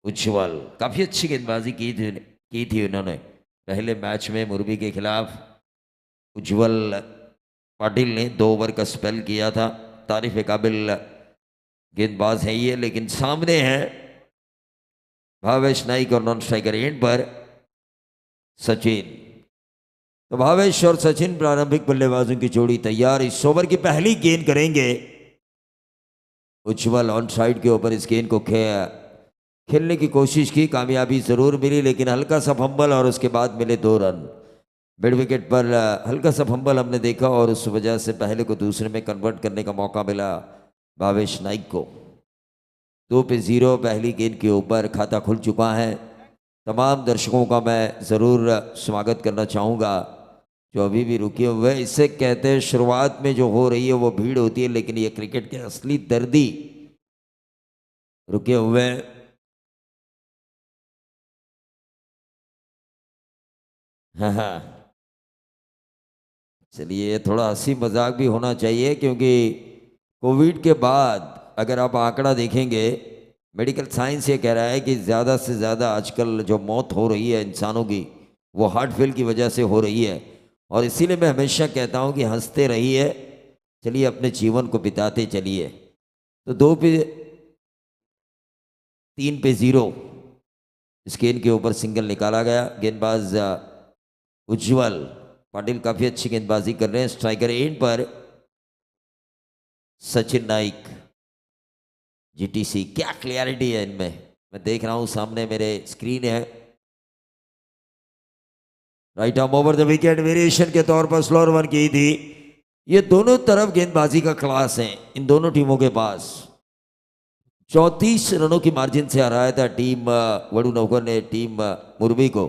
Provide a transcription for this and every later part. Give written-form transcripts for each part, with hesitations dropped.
उज्जवल काफी अच्छी गेंदबाजी की थी उन्होंने पहले मैच में मुरबी के खिलाफ। उज्जवल पाटिल ने 2 ओवर का स्पेल किया था। तारीफ काबिल गेंदबाज है ये, लेकिन सामने है भावेश नाइक और नॉन स्ट्राइकर एंड पर सचिन। तो भावेश और सचिन प्रारंभिक बल्लेबाजों की जोड़ी तैयार। इस ओवर की पहली गेंद करेंगे उज्जवल। ऑन साइड के ऊपर इस गेंद को खेलने की कोशिश की, कामयाबी जरूर मिली, लेकिन हल्का सा फंबल और उसके बाद मिले 2 रन। मिड विकेट पर हल्का सा फंबल हमने देखा और उस वजह से पहले को दूसरे में कन्वर्ट करने का मौका मिला भावेश नाइक को। 2-0 पहली गेंद के ऊपर खाता खुल चुका है। तमाम दर्शकों का मैं ज़रूर स्वागत करना चाहूँगा जो अभी भी रुके हुए। इससे कहते हैं शुरुआत में जो हो रही है वो भीड़ होती है, लेकिन ये क्रिकेट के असली दर्दी रुके हुए। हाँ हाँ, चलिए थोड़ा हंसी मजाक भी होना चाहिए, क्योंकि कोविड के बाद अगर आप आंकड़ा देखेंगे, मेडिकल साइंस ये कह रहा है कि ज़्यादा से ज़्यादा आजकल जो मौत हो रही है इंसानों की वो हार्ट फेल की वजह से हो रही है। और इसीलिए मैं हमेशा कहता हूँ कि हंसते रहिए, चलिए अपने जीवन को बिताते चलिए। तो 3-0 इस गेंद के ऊपर सिंगल निकाला गया। गेंदबाज उज्जवल पाटिल काफी अच्छी गेंदबाजी कर रहे हैं। स्ट्राइकर एंड पर सचिन नाइक। जीटीसी, क्या क्लियरिटी है इनमें, मैं देख रहा हूं सामने मेरे स्क्रीन है। Right arm over the wicket variation के तौर पर स्लोअर वन की थी। ये दोनों तरफ गेंदबाजी का क्लास है इन दोनों टीमों के पास। 34 रनों की मार्जिन से हराया था टीम वडुनगर ने टीम मुरबी को।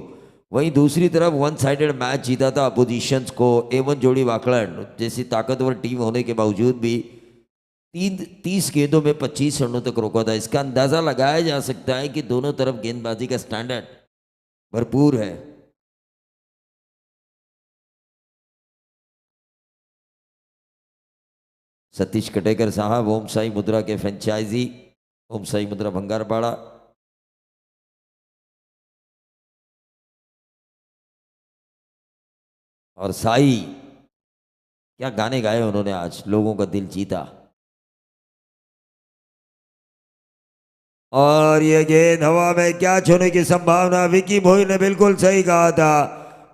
वहीं दूसरी तरफ वन साइडेड मैच जीता था अपोजिशंस को A1 जोड़ी वाकलैंड जैसी ताकतवर टीम होने के बावजूद भी 30 गेंदों में 25 रनों तक रोका था। इसका अंदाजा लगाया जा सकता है कि दोनों तरफ गेंदबाजी का स्टैंडर्ड भरपूर है। सतीश कटेकर साहब ओम साई मुद्रा के फ्रेंचाइजी ओम साई मुद्रा भंगारपाड़ा। और साई, क्या गाने गाए उन्होंने, आज लोगों का दिल जीता। और ये गेंद हवा में क्या छूने की संभावना, विकी भोई ने बिल्कुल सही कहा था।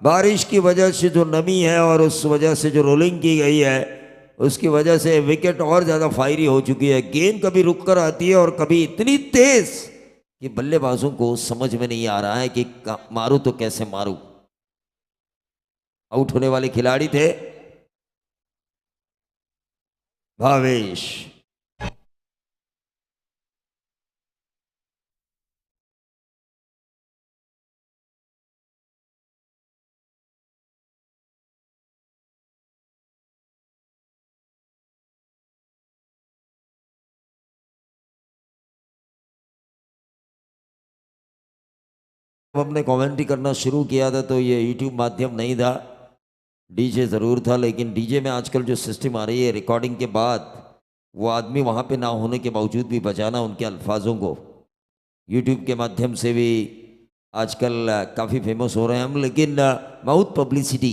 बारिश की वजह से जो नमी है और उस वजह से जो रोलिंग की गई है उसकी वजह से विकेट और ज़्यादा फायरी हो चुकी है। गेंद कभी रुक कर आती है और कभी इतनी तेज कि बल्लेबाजों को समझ में नहीं आ रहा है कि मारूं तो कैसे मारूं। आउट होने वाले खिलाड़ी थे भावेश। हमने कमेंट्री करना शुरू किया था तो ये यूट्यूब माध्यम नहीं था, डीजे ज़रूर था, लेकिन डीजे में आजकल जो सिस्टम आ रही है रिकॉर्डिंग के बाद वो आदमी वहाँ पे ना होने के बावजूद भी बचाना उनके अल्फाजों को यूट्यूब के माध्यम से भी आजकल काफ़ी फेमस हो रहे हैं हम। लेकिन माउथ पब्लिसिटी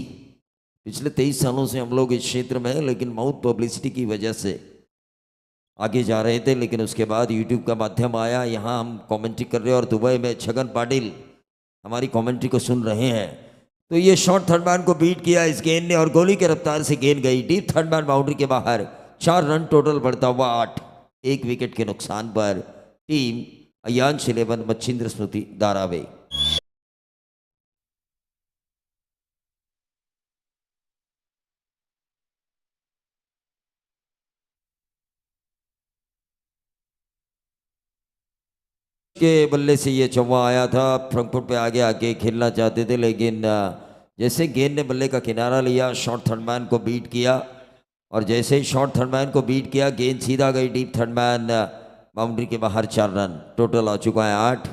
पिछले 23 सालों से हम लोग इस क्षेत्र में हैं, लेकिन माउथ पब्लिसिटी की वजह से आगे जा रहे थे, लेकिन उसके बाद यूट्यूब का माध्यम आया, यहाँ हम कमेंट्री कर रहे हैं और दुबई में छगन पाटिल हमारी कमेंट्री को सुन रहे हैं। तो ये शॉर्ट थर्ड मैन को बीट किया इस गेंद ने और गोली के रफ्तार से गेंद गई डीप थर्ड मैन बाउंड्री के बाहर। 4 रन टोटल बढ़ता हुआ 8, 1 विकेट के नुकसान पर टीम अयांश 11 मच्छिंद्र स्मृति धारावी। के बल्ले से ये चौवा आया था, फ्रंट फुट पे आगे आके खेलना चाहते थे, लेकिन जैसे गेंद ने बल्ले का किनारा लिया शॉर्ट थर्ड मैन को बीट किया और जैसे ही शॉर्ट थर्ड मैन को बीट किया गेंद सीधा गई डीप थर्ड मैन बाउंड्री के बाहर। 4 रन टोटल आ चुका है 8,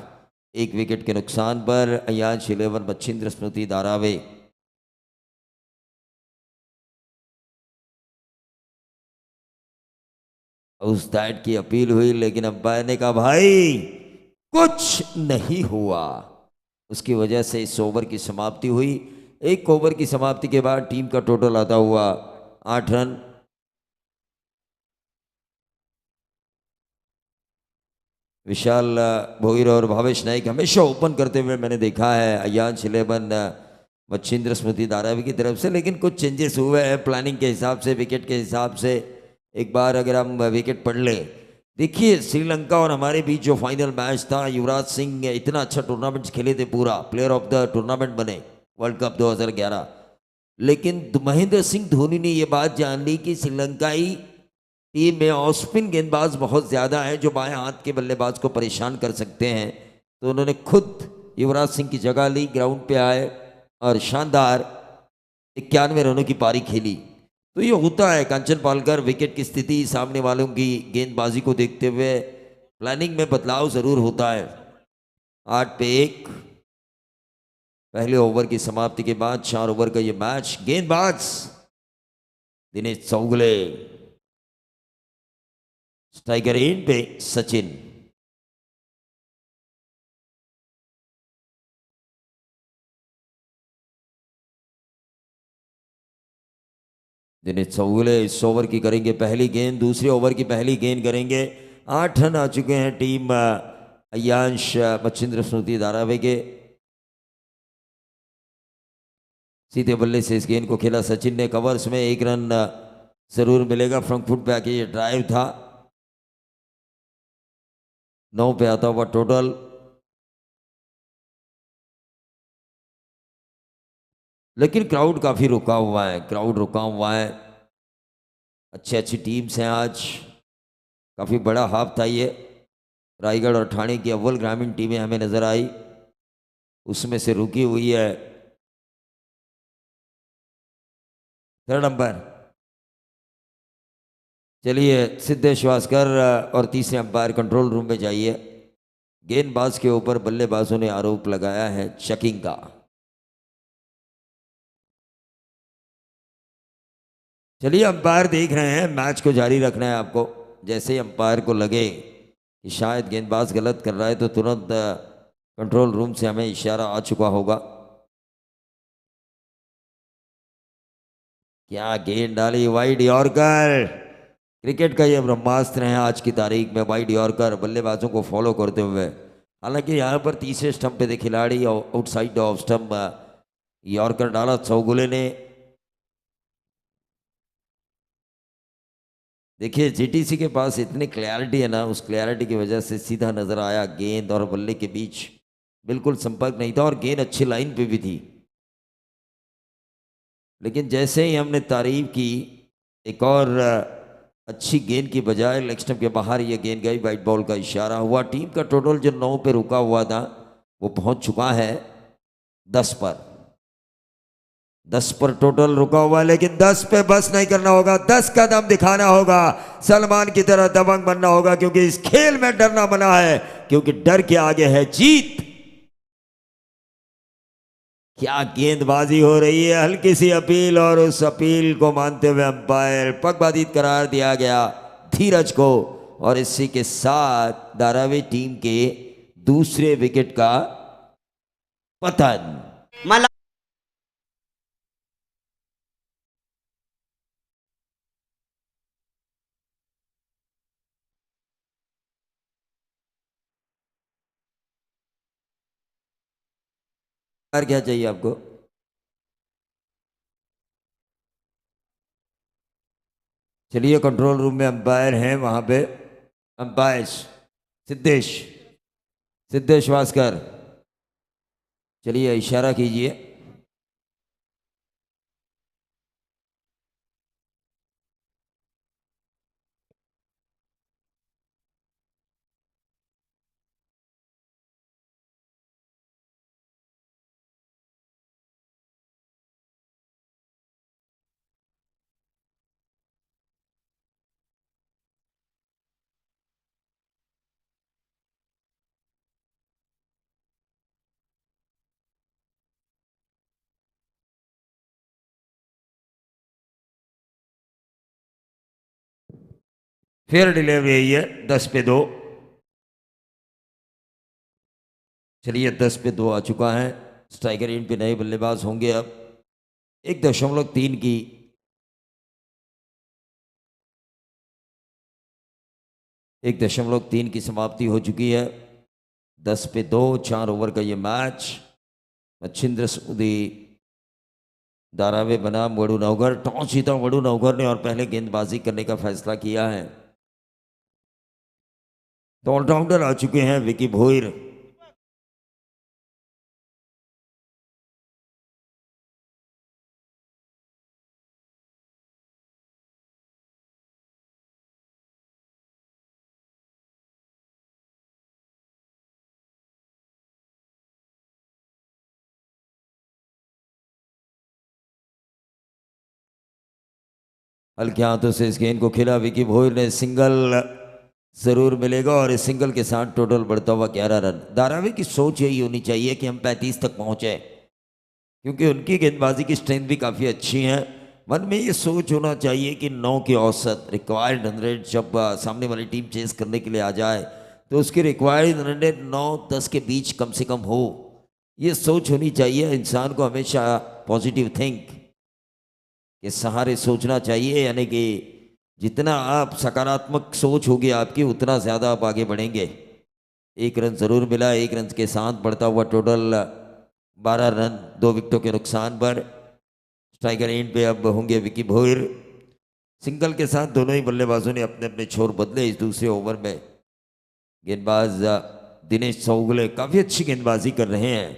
1 विकेट के नुकसान पर अयांश 11 मच्छिंद्र स्मृति धारावे। उस दैट की अपील हुई लेकिन अंपायर ने कहा भाई कुछ नहीं हुआ। उसकी वजह से इस ओवर की समाप्ति हुई। एक ओवर की समाप्ति के बाद टीम का टोटल आता हुआ 8 रन। विशाल भोईर और भावेश नाइक हमेशा ओपन करते हुए मैंने देखा है अयान 11 मच्छिंद्र स्मृति धारावी की तरफ से, लेकिन कुछ चेंजेस हुए हैं प्लानिंग के हिसाब से, विकेट के हिसाब से। एक बार अगर हम विकेट पढ़ ले, देखिए श्रीलंका और हमारे बीच जो फाइनल मैच था, युवराज सिंह इतना अच्छा टूर्नामेंट खेले थे, पूरा प्लेयर ऑफ द टूर्नामेंट बने वर्ल्ड कप 2011। लेकिन महेंद्र सिंह धोनी ने ये बात जान ली कि श्रीलंकाई टीम में ऑफ स्पिन गेंदबाज बहुत ज़्यादा है जो बाएं हाथ के बल्लेबाज को परेशान कर सकते हैं। तो उन्होंने खुद युवराज सिंह की जगह ली, ग्राउंड पे आए और शानदार 91 रनों की पारी खेली। तो ये होता है कांचन पालकर, विकेट की स्थिति, सामने वालों की गेंदबाजी को देखते हुए प्लानिंग में बदलाव ज़रूर होता है। 8 पे 1 पहले ओवर की समाप्ति के बाद 4 ओवर का ये मैच। गेंदबाज दिनेश चौगुले, स्ट्राइकर इन पे सचिन। दिनेश चौगुले इस ओवर की करेंगे पहली गेंद, दूसरे ओवर की पहली गेंद करेंगे। 8 रन आ चुके हैं टीम अयांश मच्छिंद्र स्मृति धारावी के। सीधे बल्ले से इस गेंद को खेला सचिन ने, कवर्स में 1 रन जरूर मिलेगा। फ्रंट फुट पे आके ये ड्राइव था। 9 पे आता हुआ टोटल। लेकिन क्राउड काफी रुका हुआ है, क्राउड रुका हुआ है। अच्छी अच्छी टीम्स हैं आज, काफी बड़ा हाफ था ये। रायगढ़ और ठाणे की अव्वल ग्रामीण टीमें हमें नजर आई, उसमें से रुकी हुई है 3 नंबर। चलिए सिद्धेश वास्कर और तीसरे अंपायर कंट्रोल रूम में जाइए। गेंदबाज के ऊपर बल्लेबाजों ने आरोप लगाया है चेकिंग का। चलिए अंपायर देख रहे हैं, मैच को जारी रखना है आपको। जैसे ही अंपायर को लगे कि शायद गेंदबाज गलत कर रहा है तो तुरंत कंट्रोल रूम से हमें इशारा आ चुका होगा। क्या गेंद डाली, वाइड यॉर्कर। क्रिकेट का ये ब्रह्मास्त्र है आज की तारीख में, वाइड यॉर्कर बल्लेबाजों को फॉलो करते हुए। हालांकि यहाँ पर तीसरे स्टंप पे थे खिलाड़ी, आउटसाइड ऑफ स्टंप यॉर्कर डाला चौगुले ने। देखिए जीटीसी के पास इतनी क्लैरिटी है ना, उस क्लैरिटी की वजह से सीधा नजर आया गेंद और बल्ले के बीच बिल्कुल संपर्क नहीं था, और गेंद अच्छी लाइन पे भी थी। लेकिन जैसे ही हमने तारीफ की, एक और अच्छी गेंद की बजाय लेग स्टंप के बाहर ये गेंद गई, वाइट बॉल का इशारा हुआ। टीम का टोटल जो 9 पे रुका हुआ था वो पहुंच चुका है 10 पर। 10 पर टोटल रुका हुआ है, लेकिन 10 पे बस नहीं करना होगा, 10 का दम दिखाना होगा। सलमान की तरह दबंग बनना होगा, क्योंकि इस खेल में डरना मना है, क्योंकि डर के आगे है जीत। क्या गेंदबाजी हो रही है, हल्की सी अपील, और उस अपील को मानते हुए अंपायर पक्षपाती करार दिया गया धीरज को। और इसी के साथ धारावी टीम के दूसरे विकेट का पतन। यार क्या चाहिए आपको? चलिए कंट्रोल रूम में अंपायर हैं, वहां पे अंपायर सिद्धेश, सिद्धेश वास्कर, चलिए इशारा कीजिए। फेयर डिलीवरी है 10 पे 2। चलिए 10 पे 2 आ चुका है। स्ट्राइकर एंड पे नए बल्लेबाज होंगे अब। 1.3 की 1.3 की समाप्ति हो चुकी है। 10 पे 2, 4 ओवर का ये मैच। मच्छिंद्र सूदी धारावी बनाम वड़ू नवघर। टॉस जीता वड़ू नवघर ने और पहले गेंदबाजी करने का फैसला किया है। तो ऑलराउंडर आ चुके हैं विकी भोईर। हल्के हाथों से इस गेंद को खेला विकी भोईर ने। सिंगल जरूर मिलेगा और इस सिंगल के साथ टोटल बढ़ता हुआ 11 रन। धारावी की सोच यही होनी चाहिए कि हम 35 तक पहुंचे, क्योंकि उनकी गेंदबाजी की स्ट्रेंथ भी काफ़ी अच्छी है। मन में ये सोच होना चाहिए कि 9 की औसत रिक्वायर्ड 100 जब सामने वाली टीम चेस करने के लिए आ जाए तो उसकी रिक्वायर्ड 100 9-10 के बीच कम से कम हो। ये सोच होनी चाहिए। इंसान को हमेशा पॉजिटिव थिंक के सहारे सोचना चाहिए, यानी कि जितना आप सकारात्मक सोच होगी आपकी उतना ज़्यादा आप आगे बढ़ेंगे। 1 रन ज़रूर मिला। 1 रन के साथ बढ़ता हुआ टोटल 12 रन 2 विकेटों के नुकसान पर। स्ट्राइकर एंड पे अब होंगे विकी भोईर। सिंगल के साथ दोनों ही बल्लेबाजों ने अपने अपने छोर बदले इस दूसरे ओवर में। गेंदबाज दिनेश चौगुले काफ़ी अच्छी गेंदबाजी कर रहे हैं।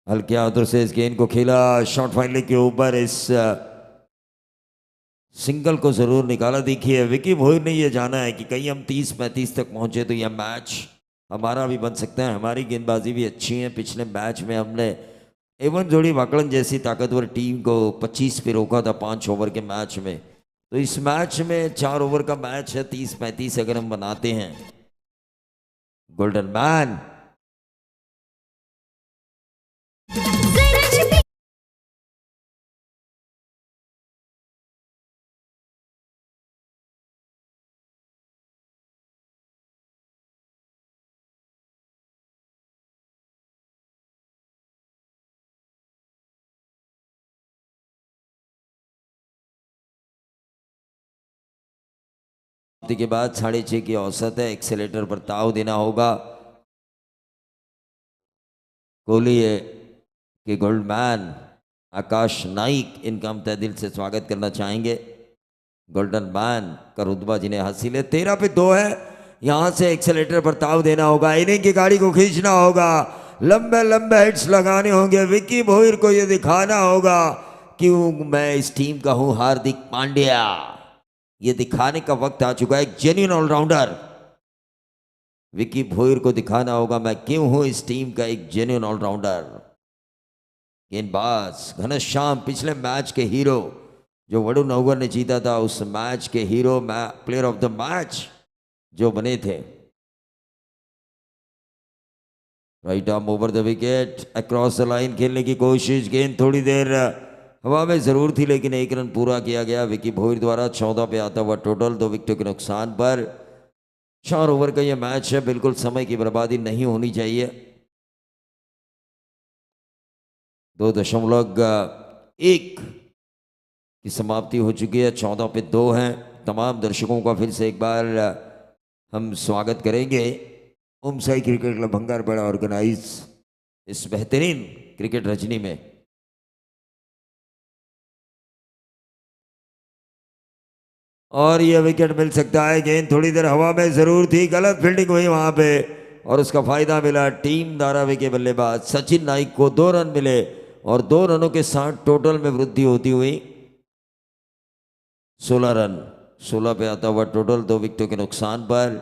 हल्के हाथों से इस गेंद को खेला शॉर्ट फाइनल के ऊपर। इस सिंगल को जरूर निकाला। देखिए विकी भोईर ने यह जाना है कि कहीं हम 30-35 तक पहुंचे तो यह मैच हमारा भी बन सकता है। हमारी गेंदबाजी भी अच्छी है। पिछले मैच में हमने एवन जोड़ी वाकड़न जैसी ताकतवर टीम को 25 पे रोका था 5 ओवर के मैच में। तो इस मैच में 4 ओवर का मैच है। 30-35 अगर हम बनाते हैं, गोल्डन मैन के बाद 6.5 की औसत है। एक्सेलेटर पर ताव देना होगा। कोहली के गोल्डमैन आकाश नाइक, इनका हम तहे दिल से स्वागत करना चाहेंगे। गोल्डन मैन का रुतबा जिन्हें हासिल है। 13 पे 2 है। यहां से एक्सेलेटर पर ताव देना होगा। इनिंग की गाड़ी को खींचना होगा। लंबे लंबे हिट्स लगाने होंगे। विकी भोईर को यह दिखाना होगा कि मैं इस टीम का हूं हार्दिक पांड्या। ये दिखाने का वक्त आ चुका है। एक जेन्युइन ऑलराउंडर विकी भोईर को दिखाना होगा मैं क्यों हूं इस टीम का एक जेन्युइन ऑलराउंडर। गेंदबाज घनश्याम पिछले मैच के हीरो जो वड़ू नवघर ने जीता था, उस मैच के hero player of the match जो बने थे। Right arm over the wicket, across the line खेलने की कोशिश। गेंद थोड़ी देर हवा में जरूर थी लेकिन 1 रन पूरा किया गया विकी भोईर द्वारा। 14 पे आता हुआ टोटल 2 विकेटों के नुकसान पर। 4 ओवर का यह मैच है। बिल्कुल समय की बर्बादी नहीं होनी चाहिए। 2.1 की समाप्ति हो चुकी है। 14 पे 2 हैं। तमाम दर्शकों का फिर से एक बार हम स्वागत करेंगे ओम साई क्रिकेट क्लब भंगारपाड़ा ऑर्गेनाइज इस बेहतरीन क्रिकेट रजनी में। और यह विकेट मिल सकता है। गेंद थोड़ी देर हवा में जरूर थी, गलत फील्डिंग हुई वहां पे और उसका फायदा मिला टीम धारावी के बल्लेबाज सचिन नाइक को। 2 रन मिले और 2 रनों के साथ टोटल में वृद्धि होती हुई 16 रन। 16 पे आता हुआ टोटल 2 विकेटों के नुकसान पर।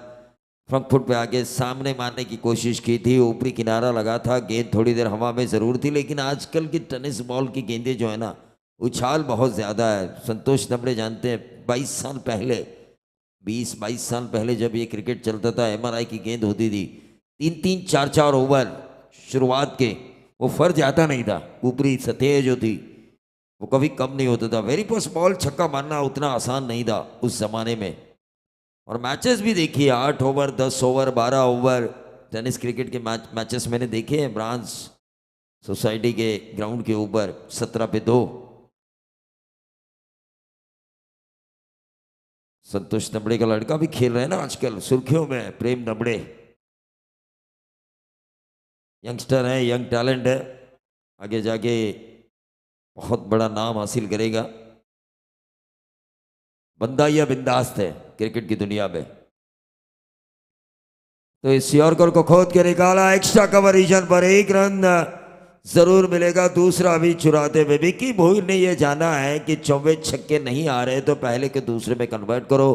फ्रंट फुट पे आगे सामने मारने की कोशिश की थी, ऊपरी किनारा लगा था। गेंद थोड़ी देर हवा में जरूर थी लेकिन आजकल की टेनिस बॉल की गेंदें जो है ना, उछाल बहुत ज़्यादा है। संतोष दमड़े जानते हैं 22 साल पहले, 20-22 साल पहले जब ये क्रिकेट चलता था, एमआरआई की गेंद होती थी, 3-3 4-4 ओवर शुरुआत के, वो फर्ज आता नहीं था। ऊपरी सतह जो थी वो कभी कम नहीं होता था। वेरी फर्स्ट बॉल छक्का मारना उतना आसान नहीं था उस जमाने में। और मैचेस भी देखिए, 8 over, 10 over, 12 over tennis cricket के मैचेस मैंने देखे हैं ब्रांच सोसाइटी के ग्राउंड के ऊपर, 17 पे 2। संतोष नबड़े का लड़का भी खेल रहे हैं ना आजकल सुर्खियों में, प्रेम नबड़े। यंगस्टर है, यंग टैलेंट है, आगे जाके बहुत बड़ा नाम हासिल करेगा। बंदा या बिंदास्त है क्रिकेट की दुनिया में। तो इस यॉर्कर को खोद के निकाला, एक्स्ट्रा कवर रीजन पर 1 रन जरूर मिलेगा। दूसरा भी चुराते हुए विकी भोईर ने यह जाना है कि 24 छक्के नहीं आ रहे तो पहले के दूसरे में कन्वर्ट करो,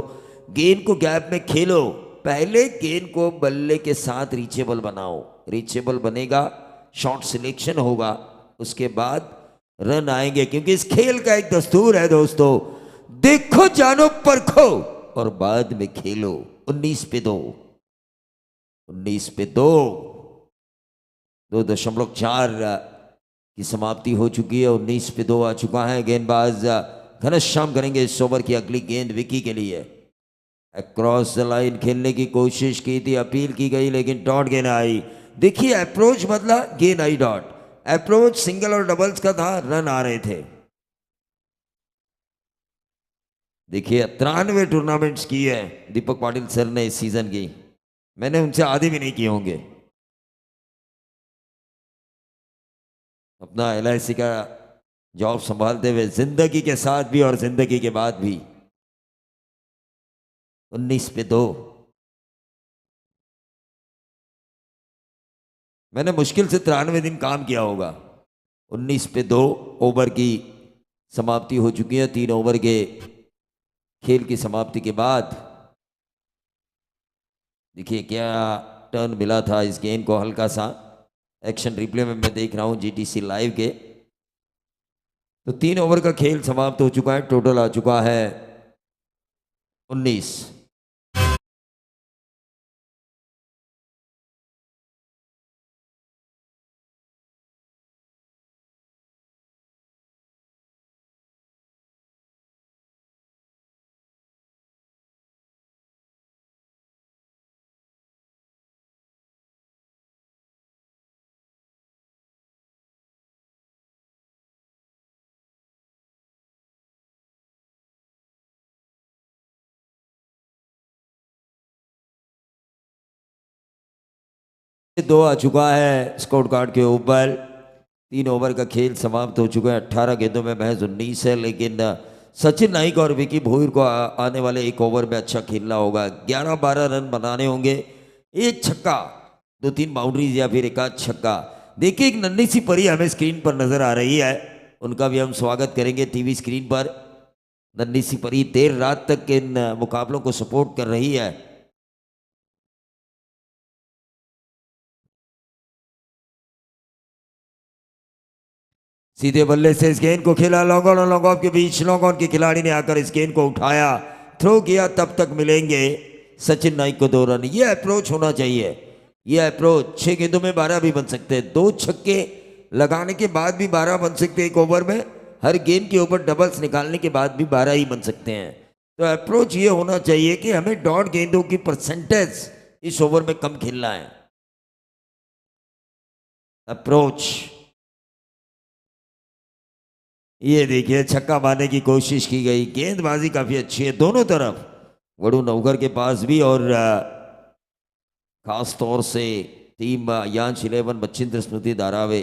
गेंद को गैप में खेलो, पहले गेंद को बल्ले के साथ रीचेबल बनाओ। रीचेबल बनेगा, शॉट सिलेक्शन होगा, उसके बाद रन आएंगे। क्योंकि इस खेल का एक दस्तूर है दोस्तों, देखो जानो परखो और बाद में खेलो। 19 पे 2, 19 पे 2, 2.4 की समाप्ति हो चुकी है। 19 पे 2 आ चुका है। गेंदबाज घनश्याम करेंगे इस ओवर की अगली गेंद विकी के लिए। अक्रॉस द लाइन खेलने की कोशिश की थी, अपील की गई, लेकिन डॉट गेंद आई। देखिए अप्रोच बदला, गेंद आई डॉट। अप्रोच सिंगल और डबल्स का था, रन आ रहे थे। देखिए 93 टूर्नामेंट्स की है दीपक पाटिल सर ने इस सीजन की, मैंने उनसे आधे भी नहीं किए होंगे। अपना LIC का जॉब संभालते हुए जिंदगी के साथ भी और जिंदगी के बाद भी। 19 पे 2, मैंने मुश्किल से 93 दिन काम किया होगा। 19 पे 2 ओवर की समाप्ति हो चुकी है। 3 ओवर के खेल की समाप्ति के बाद देखिए क्या टर्न मिला था इस गेंद को। हल्का सा एक्शन रिप्ले में मैं देख रहा हूं GTC लाइव के। तो 3 ओवर का खेल समाप्त हो चुका है, टोटल आ चुका है 19। दो आ चुका है स्कोर कार्ड के ऊपर। 3 ओवर का खेल समाप्त हो चुका है। 18 गेंदों में महज 19 है, लेकिन सचिन नाइक और विकी भोईर को आने वाले 1 ओवर में अच्छा खेलना होगा। 11-12 रन बनाने होंगे। एक छक्का, 2-3 बाउंड्रीज या फिर एक आध छक्का। देखिए एक नन्ही सी परी हमें स्क्रीन पर नजर आ रही है, उनका भी हम स्वागत करेंगे टीवी स्क्रीन पर। नन्ही सी परी देर रात तक इन मुकाबलों को सपोर्ट कर रही है। सीधे बल्ले से इस गेंद को खेला, लॉन्ग ऑन और लॉन्ग ऑफ के बीच। लॉन्ग ऑन के खिलाड़ी ने आकर इस गेंद को उठाया, थ्रो किया, तब तक मिलेंगे सचिन नाइक को 2 रन। ये अप्रोच होना चाहिए। ये अप्रोच 6 गेंदों में 12 भी बन सकते हैं। 2 छक्के लगाने के बाद भी 12 बन सकते हैं 1 ओवर में। हर गेंद के ऊपर डबल्स निकालने के बाद भी 12 ही बन सकते हैं। तो अप्रोच ये होना चाहिए कि हमें डॉट गेंदों की परसेंटेज इस ओवर में कम खेलना है। अप्रोच, ये देखिए छक्का मारने की कोशिश की गई, गेंदबाजी काफी अच्छी है दोनों तरफ, वरुण नवगर के पास भी और खास तौर से टीम यांश 11 बचिंद्र स्मृति धारावे।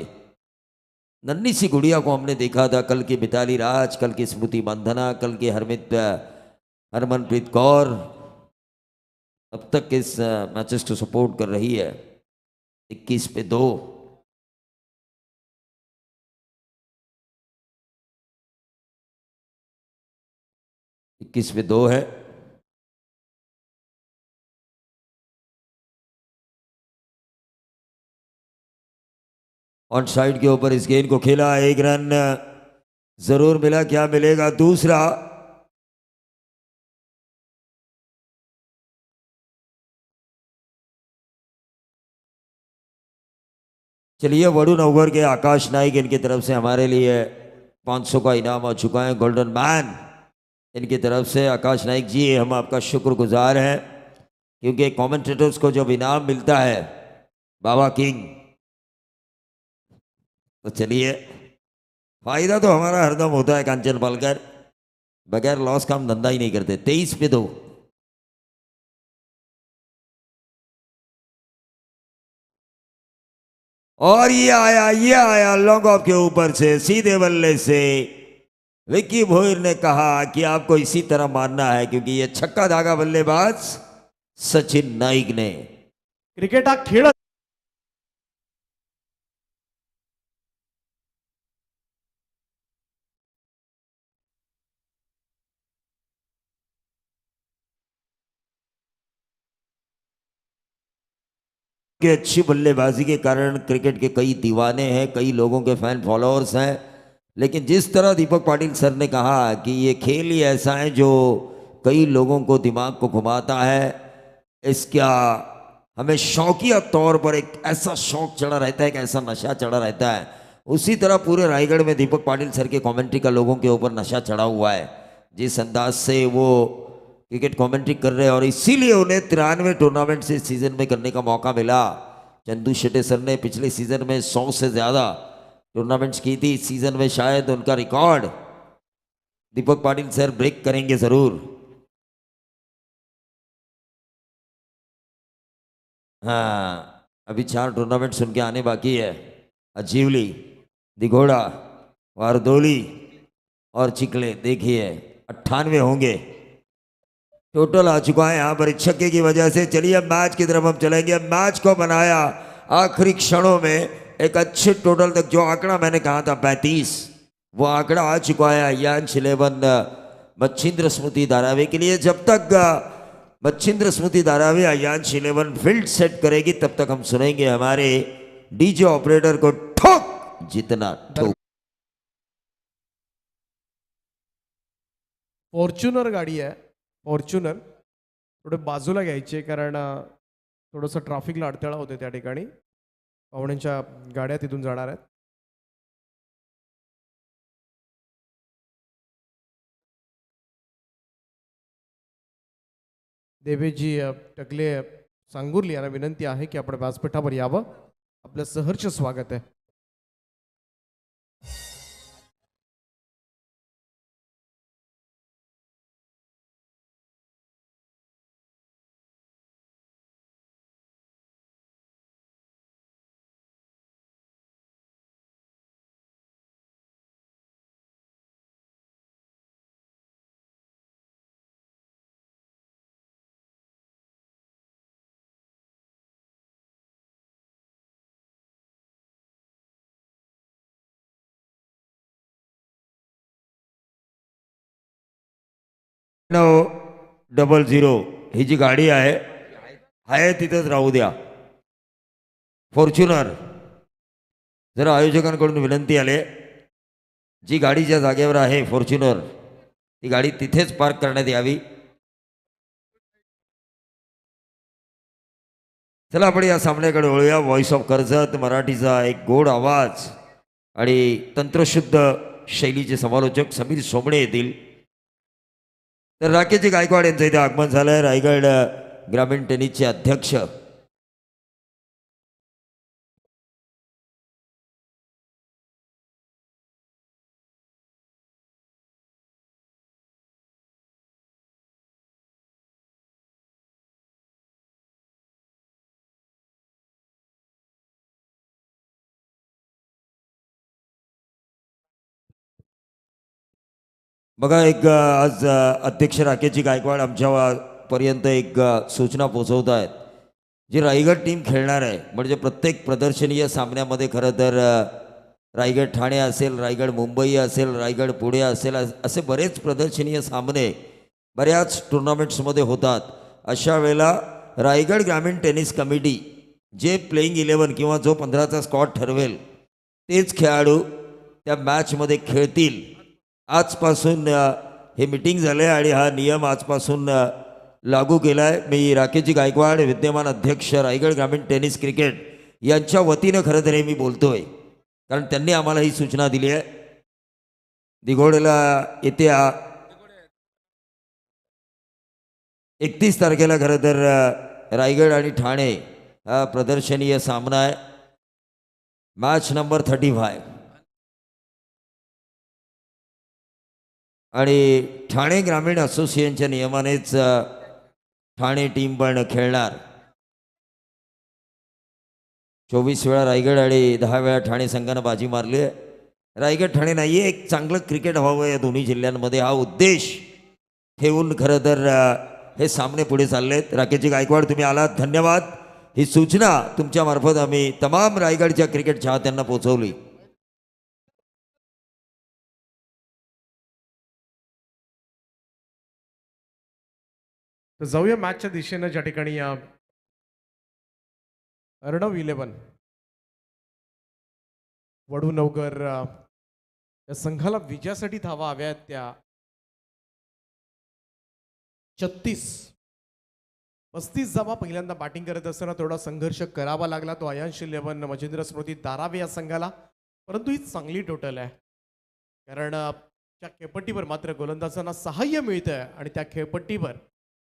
नन्ही सी गुड़िया को हमने देखा था, कल की मिताली राज, कल की स्मृति मंधना, कल की हरमनप्रीत कौर, अब तक इस मैचेस को सपोर्ट कर रही है। 21 पे 2, 21 पे 2 है। ऑन साइड के ऊपर इस गेंद को खेला, 1 रन जरूर मिला। क्या मिलेगा दूसरा? चलिए वरुण नवगर के आकाश नाइक इनकी तरफ से हमारे लिए 500 का इनाम आ चुका है गोल्डन मैन इनकी तरफ से। आकाश नाइक जी हम आपका शुक्रगुजार हैं क्योंकि कमेंटेटर्स को जब इनाम मिलता है बाबा किंग, तो चलिए फायदा तो हमारा हरदम होता है कांचन पालकर, बगैर लॉस का हम धंधा ही नहीं करते। 23 पे दो। और ये आया लॉन्ग ऑफ के ऊपर से सीधे बल्ले से विक्की भोईर ने कहा कि आपको इसी तरह मानना है क्योंकि ये छक्का धागा बल्लेबाज सचिन नाईक ने। क्रिकेट हा खेळ की अच्छी बल्लेबाजी के कारण क्रिकेट के कई दीवाने हैं, कई लोगों के फैन फॉलोअर्स हैं, लेकिन जिस तरह दीपक पाटिल सर ने कहा कि ये खेल ही ऐसा है जो कई लोगों को दिमाग को घुमाता है, इसका हमें शौकिया तौर पर एक ऐसा शौक चढ़ा रहता है, एक ऐसा नशा चढ़ा रहता है। उसी तरह पूरे रायगढ़ में दीपक पाटिल सर के कमेंट्री का लोगों के ऊपर नशा चढ़ा हुआ है, जिस अंदाज से वो क्रिकेट कमेंट्री कर रहे हैं, और इसीलिए उन्हें 93 टूर्नामेंट से सीजन में करने का मौका मिला। चंदू शेट्टी सर ने पिछले सीजन में 100 से ज़्यादा टूर्नामेंट्स की थी, इस सीजन में शायद उनका record Deepak Patil sir break करेंगे ज़रूर। हाँ, अभी 4 टूर्नामेंट्स उनके आने बाकी है। अजीवली, दिघोड़ा, वारदोली और चिकले, देखिए 98 होंगे टोटल आ चुका है यहाँ पर इस छक्के की वजह से। चलिए अब मैच की तरफ हम चलेंगे। मैच को बनाया आखिरी क्षणों में एक अच्छे टोटल तक, जो आंकड़ा मैंने कहा था 35, वो आंकड़ा आ चुका है अयान 11 मच्छिंद्र स्मृति धारावी के लिए। जब तक मच्छिंद्र स्मृति धारावी अयान 11 फील्ड सेट करेगी तब तक हम सुनेंगे हमारे डीजे ऑपरेटर को ठोक जितना ठोक। फॉर्च्युनर गाडी आहे, फॉर्च्युनर थोडे बाजूला घ्यायचे कारण थोडंसं ट्रॅफिकला अडथळा होते त्या ठिकाणी, पाहुण्यांच्या गाड्या तिथून जाणार आहेत। देवेजी टकले सांगुर्ली यांना विनंती आहे की आपण व्यासपीठावर यावं, आपलं सहर्ष स्वागत आहे। नऊ 00 ही जी गाडी आहे तिथंच राहू द्या। फॉर्च्युनर, जरा आयोजकांकडून विनंती आले, जी गाडी ज्या जागेवर आहे फॉर्च्युनर, ती गाडी तिथेच पार्क करण्यात यावी। चला आपण या सामन्याकडे वळूया। व्हॉइस ऑफ कर्जत मराठीचा एक गोड आवाज आणि तंत्रशुद्ध शैलीचे समालोचक समीर सोमणे येतील। तर राकेशजी गायकवाड यांचं इथे आगमन झालंय, रायगड ग्रामीण टेनिसचे अध्यक्ष। बघा, एक आज अध्यक्ष राकेशजी गायकवाड आमच्या पर्यंत एक सूचना पोहोचवत आहेत। जी रायगड टीम खेळणार आहे, म्हणजे प्रत्येक प्रदर्शनीय सामन्यामध्ये खरं तर रायगड ठाणे असेल, रायगड मुंबई असेल, रायगड पुणे असेल, असे बरेच प्रदर्शनीय सामने बऱ्याच टुर्नामेंट्समध्ये होतात। अशा वेळेला रायगड ग्रामीण टेनिस कमिटी जे प्लेइंग 11 किंवा जो 15चा स्कॉट ठरवेल तेच खेळाडू त्या मॅचमध्ये खेळतील। आजपासून हे मीटिंग झाले आणि हा नियम आजपासून लागू केला आहे। मी राकेशजी गायकवाड, विद्यमान अध्यक्ष रायगड ग्रामीण टेनिस क्रिकेट यांच्या वतीनं खरं तर हे मी बोलतोय, कारण त्यांनी आम्हाला ही सूचना दिली आहे। दिघोडेला येत्या 31 तारखेला खरं तर रायगड आणि ठाणे हा प्रदर्शनीय सामना आहे. मॅच नंबर 35 आणि ठाणे ग्रामीण असोसिएशनच्या नियमानेच ठाणे टीम पण खेळणार. 24 वेळा रायगड आणि 10 वेळा ठाणे संघानं बाजी मारली आहे. रायगड ठाणे नाही आहे, एक चांगलं क्रिकेट व्हावं या दोन्ही जिल्ह्यांमध्ये हा उद्देश ठेवून खरं तर हे सामने पुढे चालले आहेत. राकेशजी गायकवाड तुम्ही आलात, धन्यवाद. ही सूचना तुमच्यामार्फत आम्ही तमाम रायगडच्या क्रिकेट चाहत्यांना पोहोचवली. तर जाऊया मॅचच्या दिशेनं, ज्या ठिकाणी अर्णव 11 वडू नवकर या संघाला विजयासाठी धावा हव्या आहेत त्या 35 धावा. पहिल्यांदा बॅटिंग करत असताना थोडा संघर्ष करावा लागला तो अयांश 11 मजेंद्र स्मृती दारावे या संघाला, परंतु ही चांगली टोटल आहे कारण त्या खेळपट्टीवर मात्र गोलंदाजांना सहाय्य मिळतंय आणि त्या खेळपट्टीवर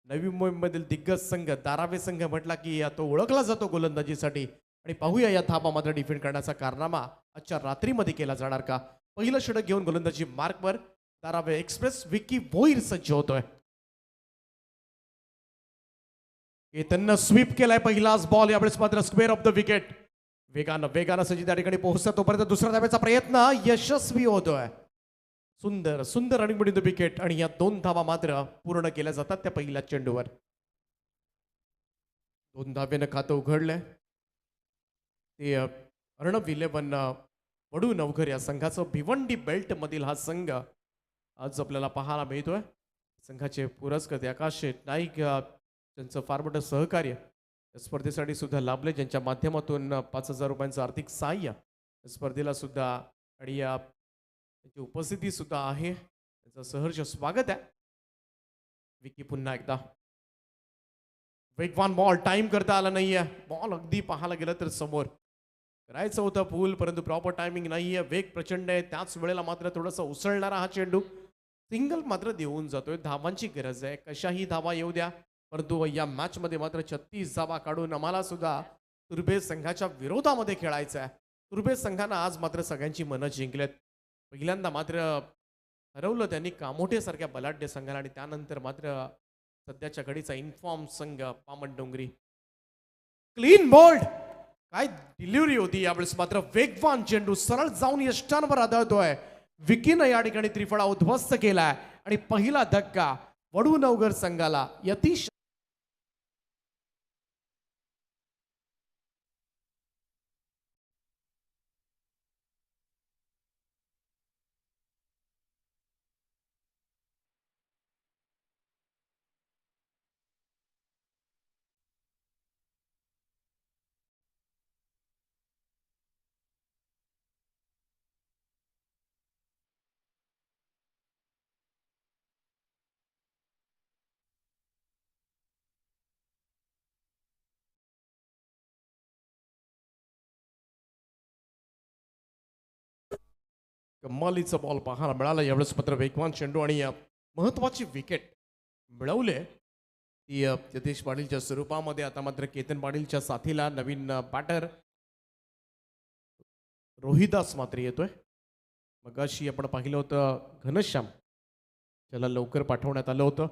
नवी मुंबईमधील दिग्गज संघ दारावे संघ म्हटला की तो ओळखला जातो गोलंदाजीसाठी. आणि पाहूया या धाबा मात्र डिफेंड करण्याचा कारनामा आजच्या रात्रीमध्ये केला जाणार का. पहिलं षटक घेऊन गोलंदाजी मार्कवर दारावे एक्सप्रेस विकी भोईर सज्ज होतोय. केतननं स्वीप केलाय पहिलाच बॉल, यावेळेस मात्र स्क्वेअर ऑफ द विकेट. वेगानं सज्ज त्या ठिकाणी पोहोचतात, तोपर्यंत दुसऱ्या धाब्याचा प्रयत्न यशस्वी होतोय. सुंदर रनिंग बिटवीन द विकेट आणि या 2 धावा मात्र पूर्ण केल्या जातात त्या पहिल्या चेंडूवर. 2 धाब्यानं खातं उघडलंय ते अर्णव 11 वडू नवघर या संघाचं. भिवंडी बेल्ट मधील हा संघ आज आपल्याला पाहायला मिळतोय. संघाचे पुरस्कर्ते आकाश नाईक त्यांचं फार मोठं सहकार्य या स्पर्धेसाठी सुद्धा लाभले, ज्यांच्या माध्यमातून 5,000 रुपयांचं आर्थिक सहाय्य या स्पर्धेला सुद्धा आणि या त्याची उपस्थिती सुद्धा आहे. त्याचं सहर्ष स्वागत आहे. विकी पुन्हा एकदा वेगवान बॉल, टाइम करता आला नाहीये. बॉल अगदी पाहायला गेलं तर समोर करायचं होतं पूल, परंतु प्रॉपर टायमिंग नाहीये. वेग प्रचंड आहे, त्याच वेळेला मात्र थोडासा उसळणारा हा चेंडू सिंगल मात्र देऊन जातोय. धावांची गरज आहे, कशाही धावा येऊ द्या, परंतु या मॅच मध्ये मात्र 36 धावा काढून आम्हाला सुद्धा तुर्भे संघाच्या विरोधामध्ये खेळायचं आहे. तुर्भे संघानं आज मात्र सगळ्यांची मनं जिंकलेत. पहिल्यांदा मात्र हरवलं त्यांनी कामोठे सारख्या बलाढ्य संघाला आणि त्यानंतर मात्र सध्याच्या घडीचा इन्फॉर्म संघ पामन डोंगरी. क्लीन बोल्ड, काय डिलिव्हरी होती. यावेळेस मात्र वेगवान चेंडू सरळ जाऊन यष्टांवर आदळतोय. विकीनं या ठिकाणी त्रिफळा उद्ध्वस्त केलाय आणि पहिला धक्का वडू नवघर संघाला यतीश कमालीचा बॉल पाहायला मिळाला. यावेळेस मात्र वेगवान चेंडू आणि महत्वाची विकेट मिळवले ती यतीश पाटीलच्या स्वरूपामध्ये. आता मात्र केतन पाटीलच्या साथीला नवीन बॅटर रोहिदास मात्र येतोय. मगाशी आपण पाहिलं होतं घनश्याम, ज्याला लवकर पाठवण्यात आलं होतं,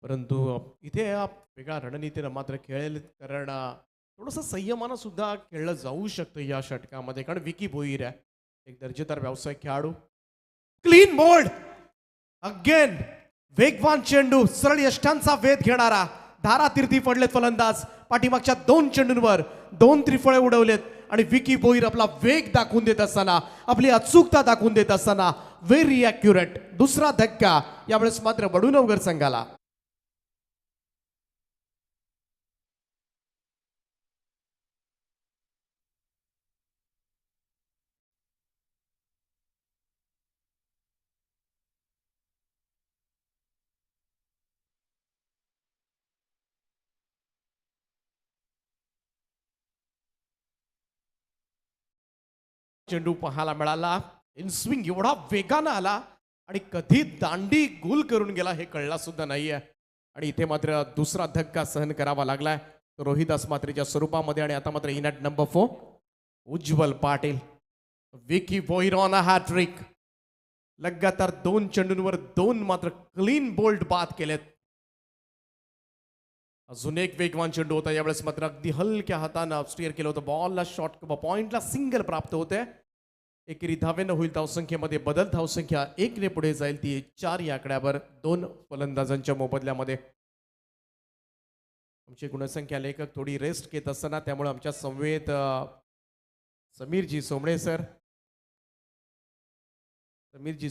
परंतु इथे या वेगळ्या रणनीतीनं मात्र खेळेल कारण थोडंसं संयमानं सुद्धा खेळलं जाऊ शकतं या षटकामध्ये, कारण विकी भोईर आहे एक दर्जेदार व्यावसायिक खेळाडू. क्लीन बोल्ड अगेन, वेगवान चेंडू, सरळ यष्टांचा वेध घेणारा. धारा तीर्थी पडलेत फलंदाज. पाठीमागच्या 2 चेंडूंवर 2 त्रिफळे उडवलेत आणि विकी भोईर आपला वेग दाखवून देत असताना, आपली अचूकता दाखवून देत असताना व्हेरी ॲक्युरेट दुसरा धक्का यावेळेस मात्र वडू नवघर संघाला. चेंडू पाहायला मिळाला. इन स्विंग एवढा वेगानं आला आणि कधी दांडी गुल करून गेला हे कळला सुद्धा नाहीये. आणि इथे मात्र दुसरा धक्का सहन करावा लागलाय तो रोहिदास मात्रेच्या स्वरूपामध्ये. आणि आता मात्र in at number 4 Ujjwal Patil. Vicky Bhoir on a hattrick. लगातार 2 चेंडूंवर 2 मात्र क्लीन बोल्ड बाद केलेत. अजून एक वेगवान चेंडू होता यावेळेस मात्र अगदी हलक्या हातानं स्टीअर केलं होतं. बॉलला शॉर्ट पॉइंटला सिंगल प्राप्त होते. एकेरी धावेनं होईल धावसंख्येमध्ये बदल. धावसंख्या 1 ने पुढे जाईल ती 4 या आकड्यावर 2 फलंदाजांच्या मोबदल्यामध्ये. आमची गुणसंख्या लेखक थोडी रेस्ट घेत असताना त्यामुळे आमच्या समवेत समीरजी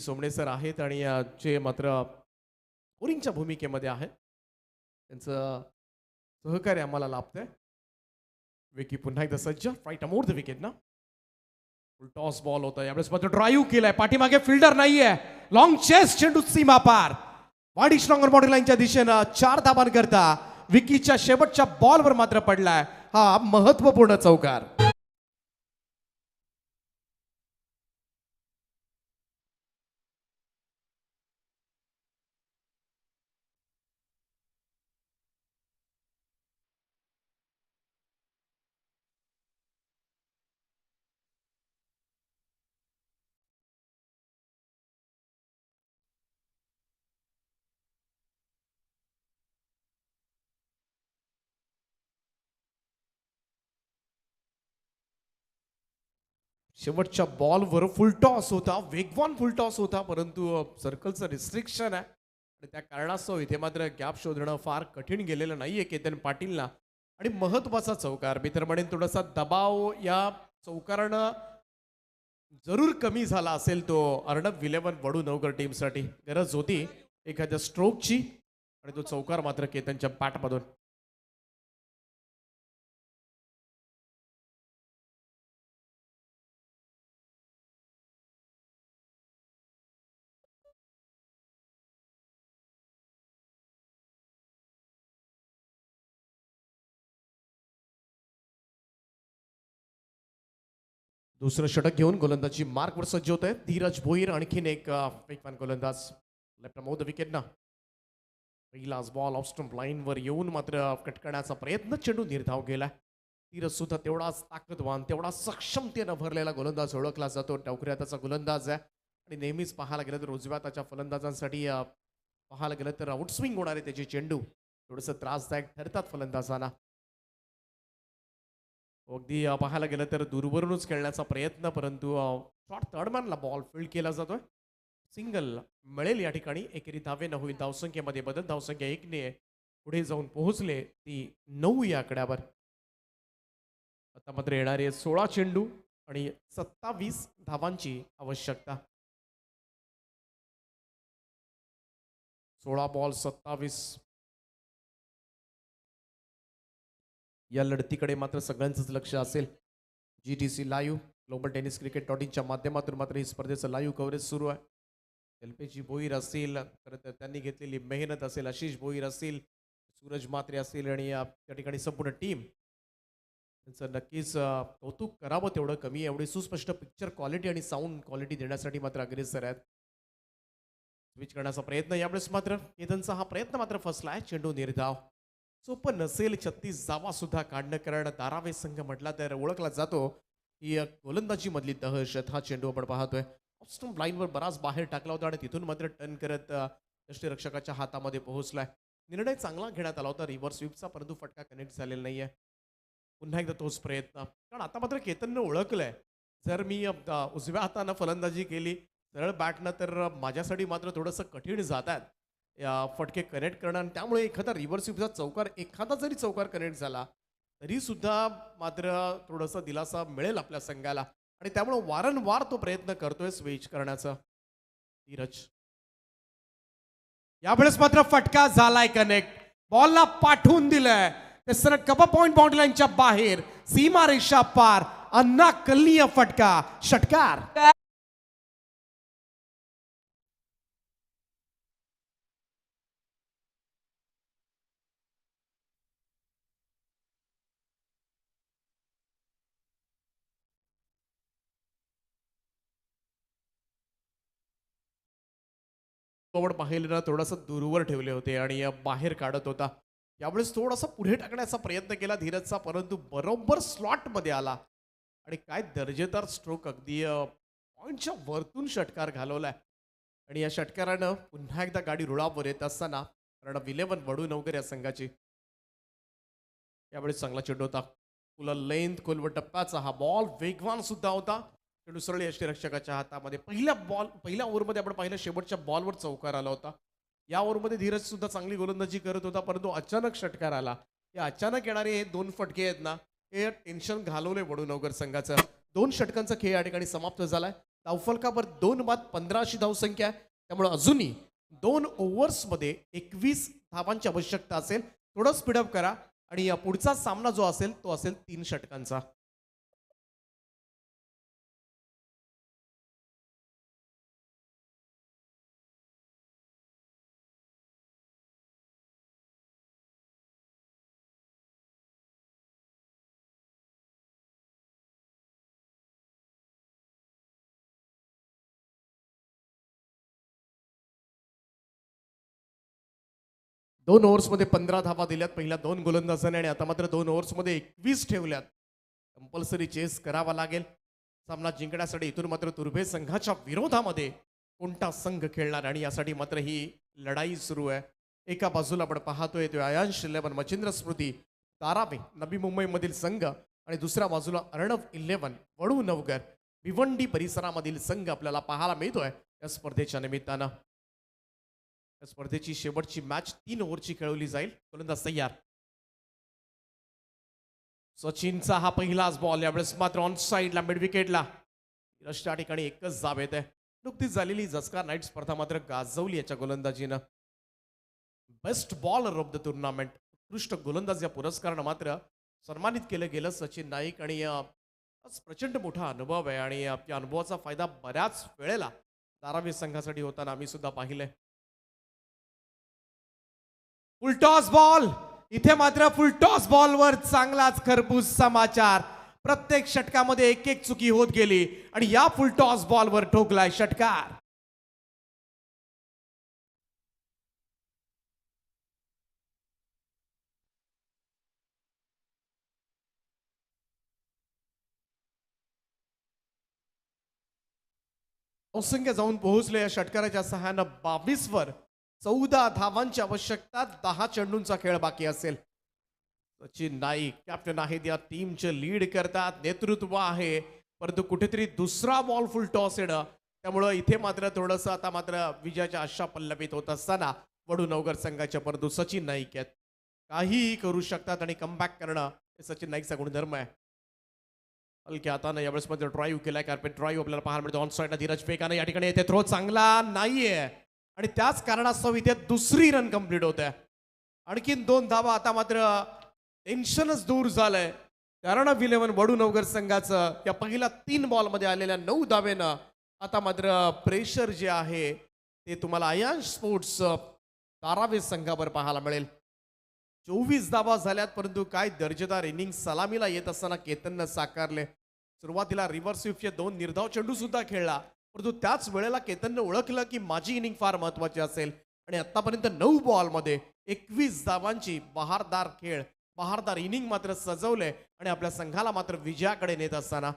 सोमणे सर आहेत आणि जे मात्र स्कोरिंगच्या भूमिकेमध्ये आहेत त्यांचं सहकार्य आम्हाला लाभतंय. विकी पुन्हा एकदा सज्ज. राईट अमोर द विकेट ना. फुल टॉस बॉल होता यावेळेस मात्र ड्राईव्ह केलाय. पाठीमागे फिल्डर नाहीये. लॉंग चेस चेंडू सीमा पार. वाडी स्ट्रॉंगर बॉडी लाईनच्या दिशेनं 4 धाबांकरता विकीच्या शेवटच्या बॉलवर मात्र पडलाय हा महत्वपूर्ण चौकार. शेवटच्या बॉलवर फुलटॉस होता. वेगवान फुलटॉस होता परंतु सर्कलचं रिस्ट्रिक्शन आहे आणि त्या कारणास्तव इथे मात्र गॅप शोधणं फार कठीण गेलेलं नाहीये केतन पाटीलला. आणि महत्वाचा चौकार मी तर म्हणेन थोडासा दबाव या चौकारानं जरूर कमी झाला असेल तो अर्णब विलेवन वडू नवकर टीमसाठी. गरज होती एखाद्या स्ट्रोकची आणि तो चौकार मात्र केतनच्या बॅटमधून. दुसरं षटक घेऊन गोलंदाजी मार्कवर सज्ज होत आहे धीरज भोईर. आणखीन एक वेगवान गोलंदाज लेफ्ट अमोर द विकेट ना. पहिलाच बॉल ऑफ स्टंप लाईनवर येऊन मात्र कट करण्याचा प्रयत्न. चेंडू निर्धाव गेला. धीरज सुद्धा तेवढाच ताकदवान तेवढा सक्षमतेनं भरलेला गोलंदाज ओळखला जातो. टवकऱ्या त्याचा गोलंदाज आहे आणि नेहमीच पाहायला गेलं तर उजव्या त्याच्या फलंदाजांसाठी पाहायला गेलं तर आउटस्विंग होणारे त्याचे चेंडू थोडंसं त्रासदायक ठरतात फलंदाजांना. अगदी पाहायला गेलं तर दूरवरूनच खेळण्याचा प्रयत्न परंतु शॉर्ट थर्डमॅनला बॉल फील्ड केला जातोय. सिंगल मिळेल या ठिकाणी. एकेरी धावेनं होईल धावसंख्येमध्ये बदल. धावसंख्या 1 ने पुढे जाऊन पोहोचले ती 9 या आकड्यावर. आता मात्र येणारे 16 चेंडू आणि 27 धावांची आवश्यकता. 16 बॉल 27. या लढतीकडे मात्र सगळ्यांचंच लक्ष असेल. GTC live global tennis cricket .inच्या माध्यमातून मात्र ही स्पर्धेचं लाईव्ह कव्हरेज सुरू आहे. कल्पेशजी भोईर असतील तर त्यांनी घेतलेली मेहनत असेल. आशिष भोईर असतील, सूरज मात्रे असतील आणि त्या ठिकाणी संपूर्ण टीम त्यांचं नक्कीच कौतुक करावं तेवढं कमी आहे. एवढी सुस्पष्ट पिक्चर क्वालिटी आणि साऊंड क्वालिटी देण्यासाठी मात्र अग्रेसर आहेत. स्विच करण्याचा प्रयत्न यावेळेस मात्र केतनचा हा प्रयत्न मात्र फसलाय. चेंडू निर्धाव. सोपं नसेल 36 जावा सुद्धा काढणं. कारण धारावे संघ म्हटला तर ओळखला जातो ही गोलंदाजी मधली दहशत. हा चेंडू आपण पाहतोय ऑफस्टंप लाईनवर बराच बाहेर टाकला होता आणि तिथून मात्र टर्न करत यष्टीरक्षकाच्या हातामध्ये पोहोचलाय. निर्णय चांगला घेण्यात आला होता रिव्हर्स स्वीपचा परंतु फटका कनेक्ट झालेला नाहीये. पुन्हा एकदा तोच प्रयत्न. कारण आता मात्र केतननं ओळखलंय जर मी उजव्या हातानं फलंदाजी केली सरळ बॅटनं तर माझ्यासाठी मात्र थोडंसं कठीण जातात फटके कनेक्ट करणं. आणि त्यामुळे एखादा रिव्हर्स स्वीपचा चौकार एखादा जरी चौकार कनेक्ट झाला तरी सुद्धा मात्र थोडासा दिलासा मिळेल आपल्या संघाला. आणि त्यामुळे वारंवार तो प्रयत्न करतोय स्विच करण्याचा धीरज. यावेळेस मात्र फटका झालाय कनेक्ट. बॉलला पाठवून दिलंय ते सर कप पॉइंट बाउंड्री लाईनच्या बाहेर सीमा रेषा पार. अनाकलनीय फटका. षटकार. आपण पाहिलं ना थोडंसं दूरवर ठेवले होते आणि बाहेर काढत होता. यावेळेस थोडासा पुढे टाकण्याचा प्रयत्न केला धीरजचा, परंतु बरोबर स्लॉटमध्ये आला आणि काय दर्जेदार स्ट्रोक अगदी पॉईंटच्या वरतून षटकार घालवलाय आणि या षटकारानं पुन्हा एकदा गाडी रुळावर येत असताना कारण 11 वडूनवकर या संघाची यावेळेस चांगला चेंडू होता. फुल लेंथ खोलवर टप्प्याचा हा बॉल वेगवान सुद्धा होता. चेंडू सरळ यष्टीरक्षकाच्या हातामध्ये पहिल्या ओव्हरमध्ये आपण पाहिलं शेवटच्या बॉलवर चौकार आला होता. या ओव्हरमध्ये धीरज सुद्धा चांगली गोलंदाजी करत होता, परंतु अचानक षटकार आला. हे अचानक येणारे हे 2 फटके आहेत ना, हे टेन्शन घालवले वडूनवकर संघाचं. 2 षटकांचा खेळ या ठिकाणी समाप्त झालाय. धावफलकावर 2 बाद 15 अशी धावसंख्या आहे. त्यामुळे अजूनही 2 ओव्हर्समध्ये 21 धावांची आवश्यकता असेल. थोडं स्पीडअप करा आणि या पुढचा सामना जो असेल तो असेल 3 षटकांचा. दोन ओव्हर्समध्ये 15 धावा दिल्यात पहिल्या 2 गोलंदाजांनी आणि आता मात्र 2 ओव्हर्समध्ये 21 ठेवल्यात. कंपल्सरी चेस करावा लागेल सामना जिंकण्यासाठी. इथून मात्र तुर्भे संघाच्या विरोधामध्ये कोणता संघ खेळणार आणि यासाठी मात्र ही लढाई सुरू आहे. एका बाजूला आपण पाहतोय तो आयांश 11 मच्छिंद्र स्मृती तारावे नवी मुंबईमधील संघ आणि दुसऱ्या बाजूला अर्णव 11 वडूनवकर भिवंडी परिसरामधील संघ आपल्याला पाहायला मिळतोय या स्पर्धेच्या निमित्तानं. या स्पर्धेची शेवटची मॅच 3 ओव्हरची खेळवली जाईल. गोलंदाज तयार. सचिनचा हा पहिलाच बॉल यावेळेस मात्र ऑन साईडला मिड विकेटला. त्या ठिकाणी एकच जाब येत आहे. नुकतीच झालेली जसका नाईट स्पर्धा मात्र गाजवली याच्या गोलंदाजीनं. Best bowler of the tournament उत्कृष्ट गोलंदाज या पुरस्कारानं मात्र सन्मानित केलं गेलं सचिन नाईक आणि आज प्रचंड मोठा अनुभव आहे आणि या अनुभवाचा फायदा बऱ्याच वेळेला धारावी संघासाठी होताना आम्ही सुद्धा पाहिलंय. फुलटॉस बॉल इथे मात्र फुलटॉस बॉलवर चांगलाच खरपूस समाचार. प्रत्येक षटकामध्ये एक एक चुकी होत गेली आणि या फुलटॉस बॉलवर ठोकलाय षटकार. धावसंख्या जाऊन पोहोचले या षटकाराच्या सहाय्यानं 22 वर. 14 धावांची आवश्यकता. 10 चेंडूंचा खेळ बाकी असेल. सचिन नाईक कॅप्टन आहेत या टीमचे लीड करतात. नेतृत्व आहे, परंतु कुठेतरी दुसरा बॉल फुल टॉस येणं त्यामुळं इथे मात्र थोडंसं आता मात्र विजयाच्या आशा पल्लवित होत असताना वडूनवकर संघाच्या परंतु सचिन नाईक आहेत काहीही करू शकतात आणि कमबॅक करणं हे सचिन नाईकचा गुणधर्म आहे. हलक्या हातानं यावेळेस मध्ये ड्राईव्ह केलाय. कार्पेट ड्राईव्ह आपल्याला पाहायला मिळतो. ऑन साईडला धीरज फेकानं या ठिकाणी येते. थ्रो चांगला नाहीये आणि त्याच कारणास्तव इथे दुसरी रन कंप्लीट होत आहे. आणखीन 2 धावा. आता मात्र टेन्शनच दूर झालंय कारण 11 वडूनवकर संघाचं या पहिल्या 3 बॉलमध्ये आलेल्या 9 धावेनं आता मात्र प्रेशर जे आहे ते तुम्हाला आयांश स्पोर्ट्स तारावे संघावर पाहायला मिळेल. 24 धावा झाल्यात, परंतु काय दर्जेदार इनिंग सलामीला येत असताना केतननं साकारले. सुरुवातीला रिव्हर्स स्वीपचे 2 निर्धाव चेंडू सुद्धा खेळला, परंतु त्याच वेळेला केतननं ओळखलं की माझी इनिंग फार महत्वाची असेल आणि आतापर्यंत 9 बॉलमध्ये 21 धावांची बहारदार इनिंग मात्र सजवले आणि आपल्या संघाला मात्र विजयाकडे नेत असताना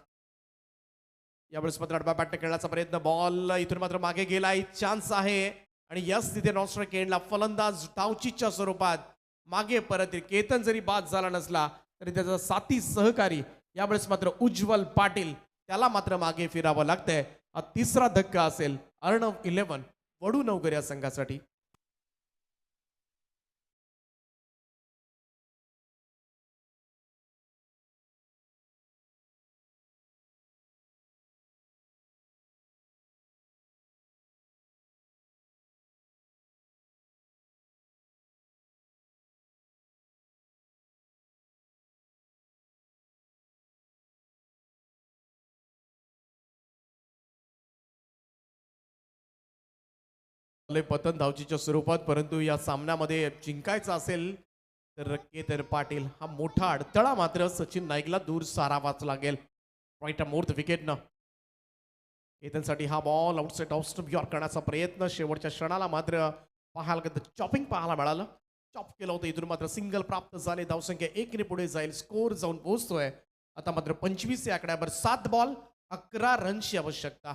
यावेळेस मात्र आडव्या बॅटने खेळण्याचा प्रयत्न. बॉल इथून मात्र मागे गेलाय. चान्स आहे आणि यस तिथे नॉन स्ट्राईक एंडला फलंदाज डावचीच्या स्वरूपात मागे परत. केतन जरी बाद झाला नसला तरी त्याचा साथी सहकारी यावेळेस मात्र उज्ज्वल पाटील त्याला मात्र मागे फिरावं लागतंय. हा तिसरा धक्का असेल अर्णव 11 वडूनवकर या संघासाठी. पतन धावचीच्या स्वरूपात, परंतु या सामन्यामध्ये जिंकायचं असेल तर केतन पाटील हा मोठा अडथळा मात्र सचिन नाईकला दूर सारावाच लागेल. राईट मोर द विकेट ना. केतनसाठी हा ball outside off stump York करण्याचा प्रयत्न शेवटच्या क्षणाला मात्र पाहायला गेलं तर चॉपिंग पाहायला मिळालं. चॉप केलं होतं इथून मात्र सिंगल प्राप्त झाले. धावसंख्या 1 ने पुढे जाईल. स्कोर जाऊन पोहोचतोय आता मात्र 25 या आकड्यावर 7 बॉल 11 रनची आवश्यकता.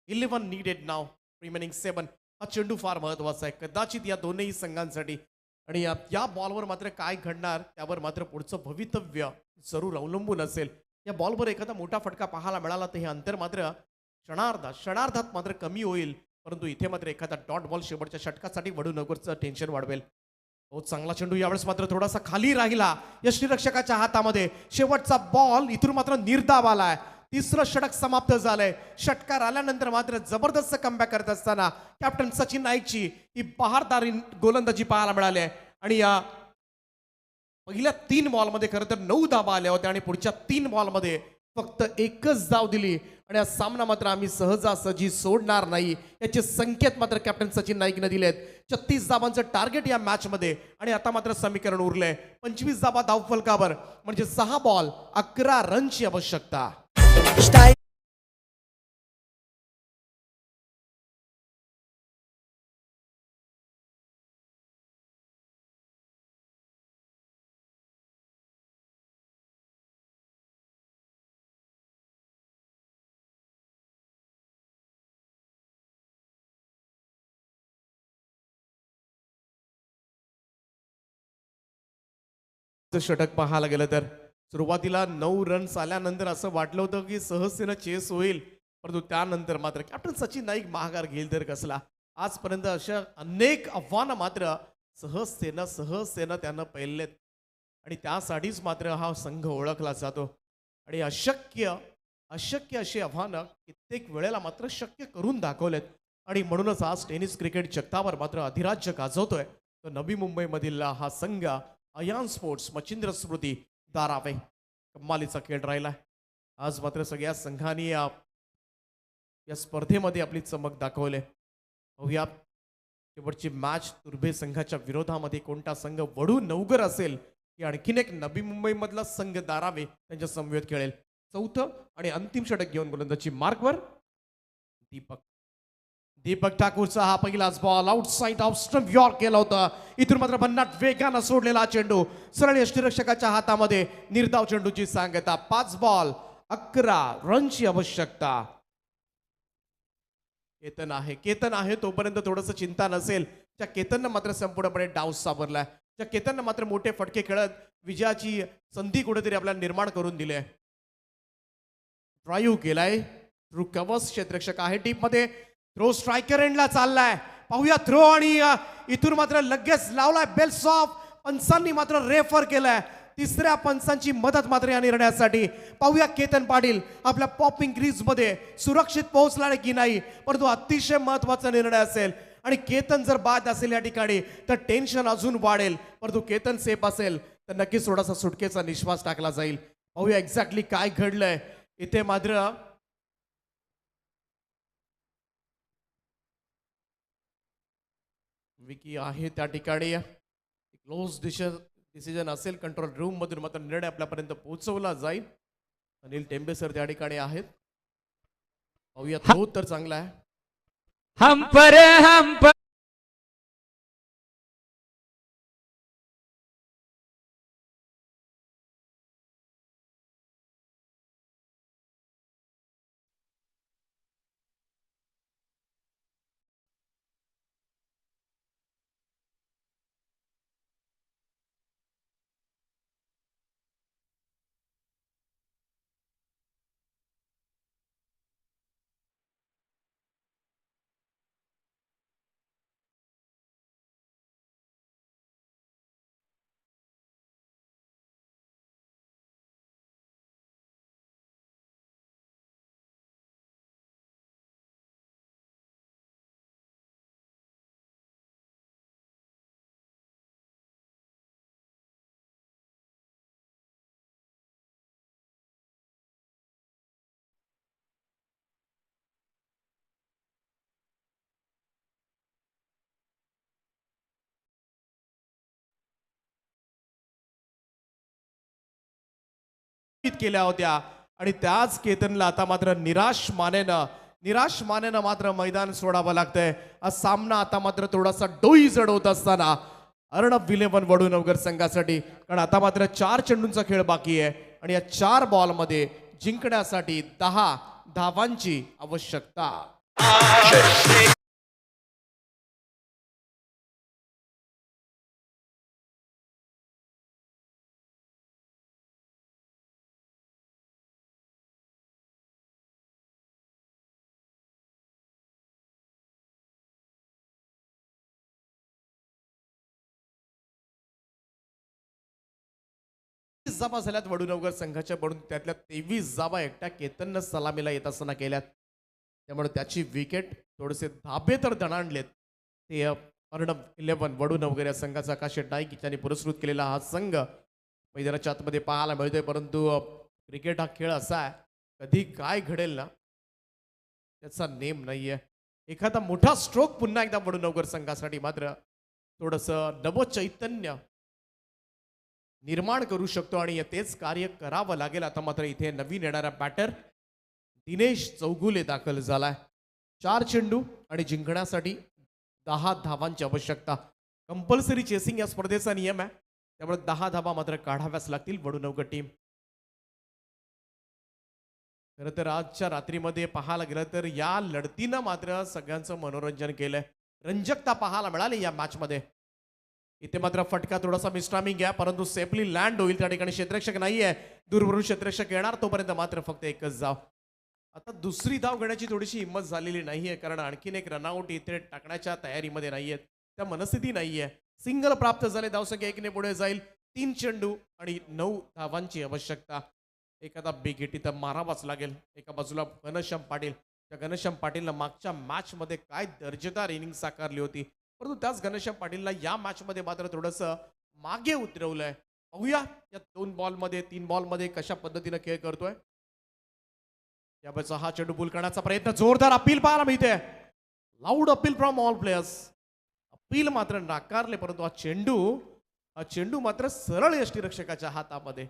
11 नीडेड नाव रिमेनिंग 7. हा चेंडू फार महत्वाचा आहे कदाचित या दोनही संघांसाठी आणि या बॉलवर मात्र काय घडणार त्यावर मात्र पुढचं भवितव्य जरूर अवलंबून असेल. या बॉलवर एखादा मोठा फटका पाहायला मिळाला तर हे अंतर मात्र क्षणार्धात मात्र कमी होईल. परंतु इथे मात्र एखादा डॉट बॉल शेवटच्या षटकासाठी वडूनगरचं टेन्शन वाढवेल. बहुत चांगला चेंडू यावेळेस मात्र थोडासा खाली राहिला यष्टीरक्षकाच्या हातामध्ये. शेवटचा बॉल इथून मात्र निर्धाव आलाय. तिसरं षटक समाप्त झालंय. षटकार आल्यानंतर मात्र जबरदस्त कमबॅक करत असताना कॅप्टन सचिन नाईकची ही बहारदारी गोलंदाजी पाहायला मिळाली आहे आणि या पहिल्या 3 बॉलमध्ये खरं तर 9 धावा आल्या होत्या आणि पुढच्या 3 बॉलमध्ये फक्त एकच धाव दिली आणि हा सामना मात्र आम्ही सहजासहजी सोडणार नाही याचे संकेत मात्र कॅप्टन सचिन नाईकने दिलेत. 36 धावांचं टार्गेट या मॅच मध्ये आणि आता मात्र समीकरण उरलंय 25 धावा धावफलकावर म्हणजे 6 बॉल 11 रनची आवश्यकता. षटक पाहायला गेलं तर सुरुवातीला 9 रन्स आल्यानंतर असं वाटलं होतं की सहजतेनं चेस होईल. परंतु त्यानंतर मात्र कॅप्टन सचिन नाईक महागार घेईल तर कसला. आजपर्यंत अशा अनेक आव्हानं मात्र सहजतेनं त्यानं पेललेत आणि त्यासाठीच मात्र हा संघ ओळखला जातो आणि अशक्य अशी आव्हानं कित्येक वेळेला मात्र शक्य करून दाखवलेत आणि म्हणूनच आज टेनिस क्रिकेट जगतावर मात्र अधिराज्य गाजवतोय. तर नवी मुंबईमधील हा संघ अयान स्पोर्ट्स मच्छिंद्र स्मृती धारावे कमालीचा खेळ राहिला. आज मात्र सगळ्या संघांनी या स्पर्धेमध्ये आपली चमक दाखवले. पाहूया शेवटची मॅच तुर्भे संघाच्या विरोधामध्ये कोणता संघ वडू नवगर असेल की आणखीन एक नवी मुंबई मधला संघ धारावे त्यांच्या समवेत खेळेल. चौथं आणि अंतिम षटक घेऊन गोलंदाजी मार्कवर दीपक ठाकूरचा हा पहिलाच ball outside off stump York केला होता. इथून मात्र भन्नाट वेगानं सोडलेला चेंडू सरळ यष्टीरक्षकाच्या हातामध्ये. निर्धाव चेंडूची सांगता 5 बॉल 11 रनची आवश्यकता. केतन आहे तोपर्यंत थोडस चिंता नसेल. त्या केतननं मात्र संपूर्णपणे डाव सावरलाय. त्या केतननं मात्र मोठे फटके खेळत विजयाची संधी कुठेतरी आपल्याला निर्माण करून दिली आहे. ड्राईव्ह केलाय थ्रू कव्हर्स क्षेत्ररक्षक आहे टीप मध्ये. थ्रो स्ट्रायकर एंडला चाललाय. पाहूया थ्रो आणि इथून मात्र लगेच लावलाय बेल्स ऑफ. पंचांनी मात्र रेफर केलाय. तिसऱ्या पंचांची मदत मात्र या निर्णयासाठी. पाहूया केतन पाटील आपल्या पॉपिंग क्रीज मध्ये सुरक्षित पोहोचला की नाही. परंतु अतिशय महत्वाचा निर्णय असेल आणि केतन जर बाद असेल या ठिकाणी तर टेन्शन अजून वाढेल. परंतु केतन सेफ असेल तर नक्कीच थोडासा सुटकेचा निश्वास टाकला जाईल. पाहूया एक्झॅक्टली काय घडलंय इथे. मात्र विकी आहे त्या ठिकाणी. क्लोज डिसिजन असेल कंट्रोल रूम मधून मात्र निर्णय आपल्यापर्यंत पोहोचवला जाईल. अनिल टेंबे सर त्या ठिकाणी आहेत. पाहूया थ्रो तर चांगला आहे. हम केल्या होत्या आणि त्याच केतनला आता मात्र निराश मानेनं निराश मानेनं मात्र मैदान सोडावं लागतंय. हा सामना आता मात्र थोडासा डोई जड होत असताना अर्णब विलेवन वडूनगर संघासाठी, कारण आता मात्र 4 चेंडूंचा खेळ बाकी आहे आणि या 4 बॉलमध्ये जिंकण्यासाठी 10 धावांची आवश्यकता. जाबा झाल्यात वडूनगर संघाच्या, म्हणून त्यातल्या 23 जाबा एकट्या केतननं सलामीला येत असताना केल्यात. त्यामुळे त्याची विकेट थोडेसे धाबे तर दणाणलेत. ते अर्णब 11 वडूनगर या संघाचा आकाश नाईक यांनी पुरस्कृत केलेला हा संघ मैदानाच्या आतमध्ये पाहायला मिळतोय. परंतु क्रिकेट हा खेळ असा आहे, कधी काय घडेल ना त्याचा नेम नाहीये. एखादा मोठा स्ट्रोक पुन्हा एकदा वडूनगर संघासाठी मात्र थोडंसं नवचैतन्य निर्माण करू शकतो आणि तेच कार्य करावं लागेल. आता मात्र इथे नवीन येणारा बॅटर दिनेश चौगुले दाखल झालाय. 4 चेंडू आणि जिंकण्यासाठी 10 धावांची आवश्यकता. कंपल्सरी चेसिंग या स्पर्धेचा नियम आहे, त्यामुळे 10 धावा मात्र काढाव्याच लागतील वडूनगर टीम. खरं तर आजच्या रात्रीमध्ये पाहायला गेलं तर या लढतीनं मात्र सगळ्यांचं मनोरंजन केलंय. रंजकता पाहायला मिळाली या मॅचमध्ये. इथे मात्र फटका थोडासा मिस्टामिंग आहे, परंतु सेफली लँड होईल. त्या ठिकाणी क्षेत्ररक्षक नाहीये, दूरवरून क्षेत्ररक्षक येणार, तोपर्यंत मात्र फक्त एकच धाव. आता दुसरी धाव घेण्याची थोडीशी हिंमत झालेली नाहीये, कारण आणखीन एक रनआउट इथे टाकण्याच्या तयारीमध्ये नाहीयेत, त्या मनस्थिती नाहीये. सिंगल प्राप्त झाले, धावसंख्या 1 ने पुढे जाईल. 3 चेंडू आणि 9 धावांची आवश्यकता. एखादा बिग हिट इथं मारावाच लागेल. एका बाजूला घनश्याम पाटील, त्या घनश्याम पाटीलनं मागच्या मॅच मध्ये काय दर्जेदार इनिंग साकारली होती, परंतु त्याच घनश्याम पाटीलला या मॅच मध्ये मात्र थोडंसं मागे उतरवलंय. पाहूया या 2 बॉलमध्ये 3 बॉलमध्ये कशा पद्धतीने खेळ करतोय. यावेळेचा हा चेंडू बुल करण्याचा प्रयत्न, जोरदार अपील पाहायला मिळते. Loud appeal from all players. Appeal मात्र नाकारले, परंतु हा चेंडू मात्र सरळ यष्टीरक्षकाच्या हातामध्ये.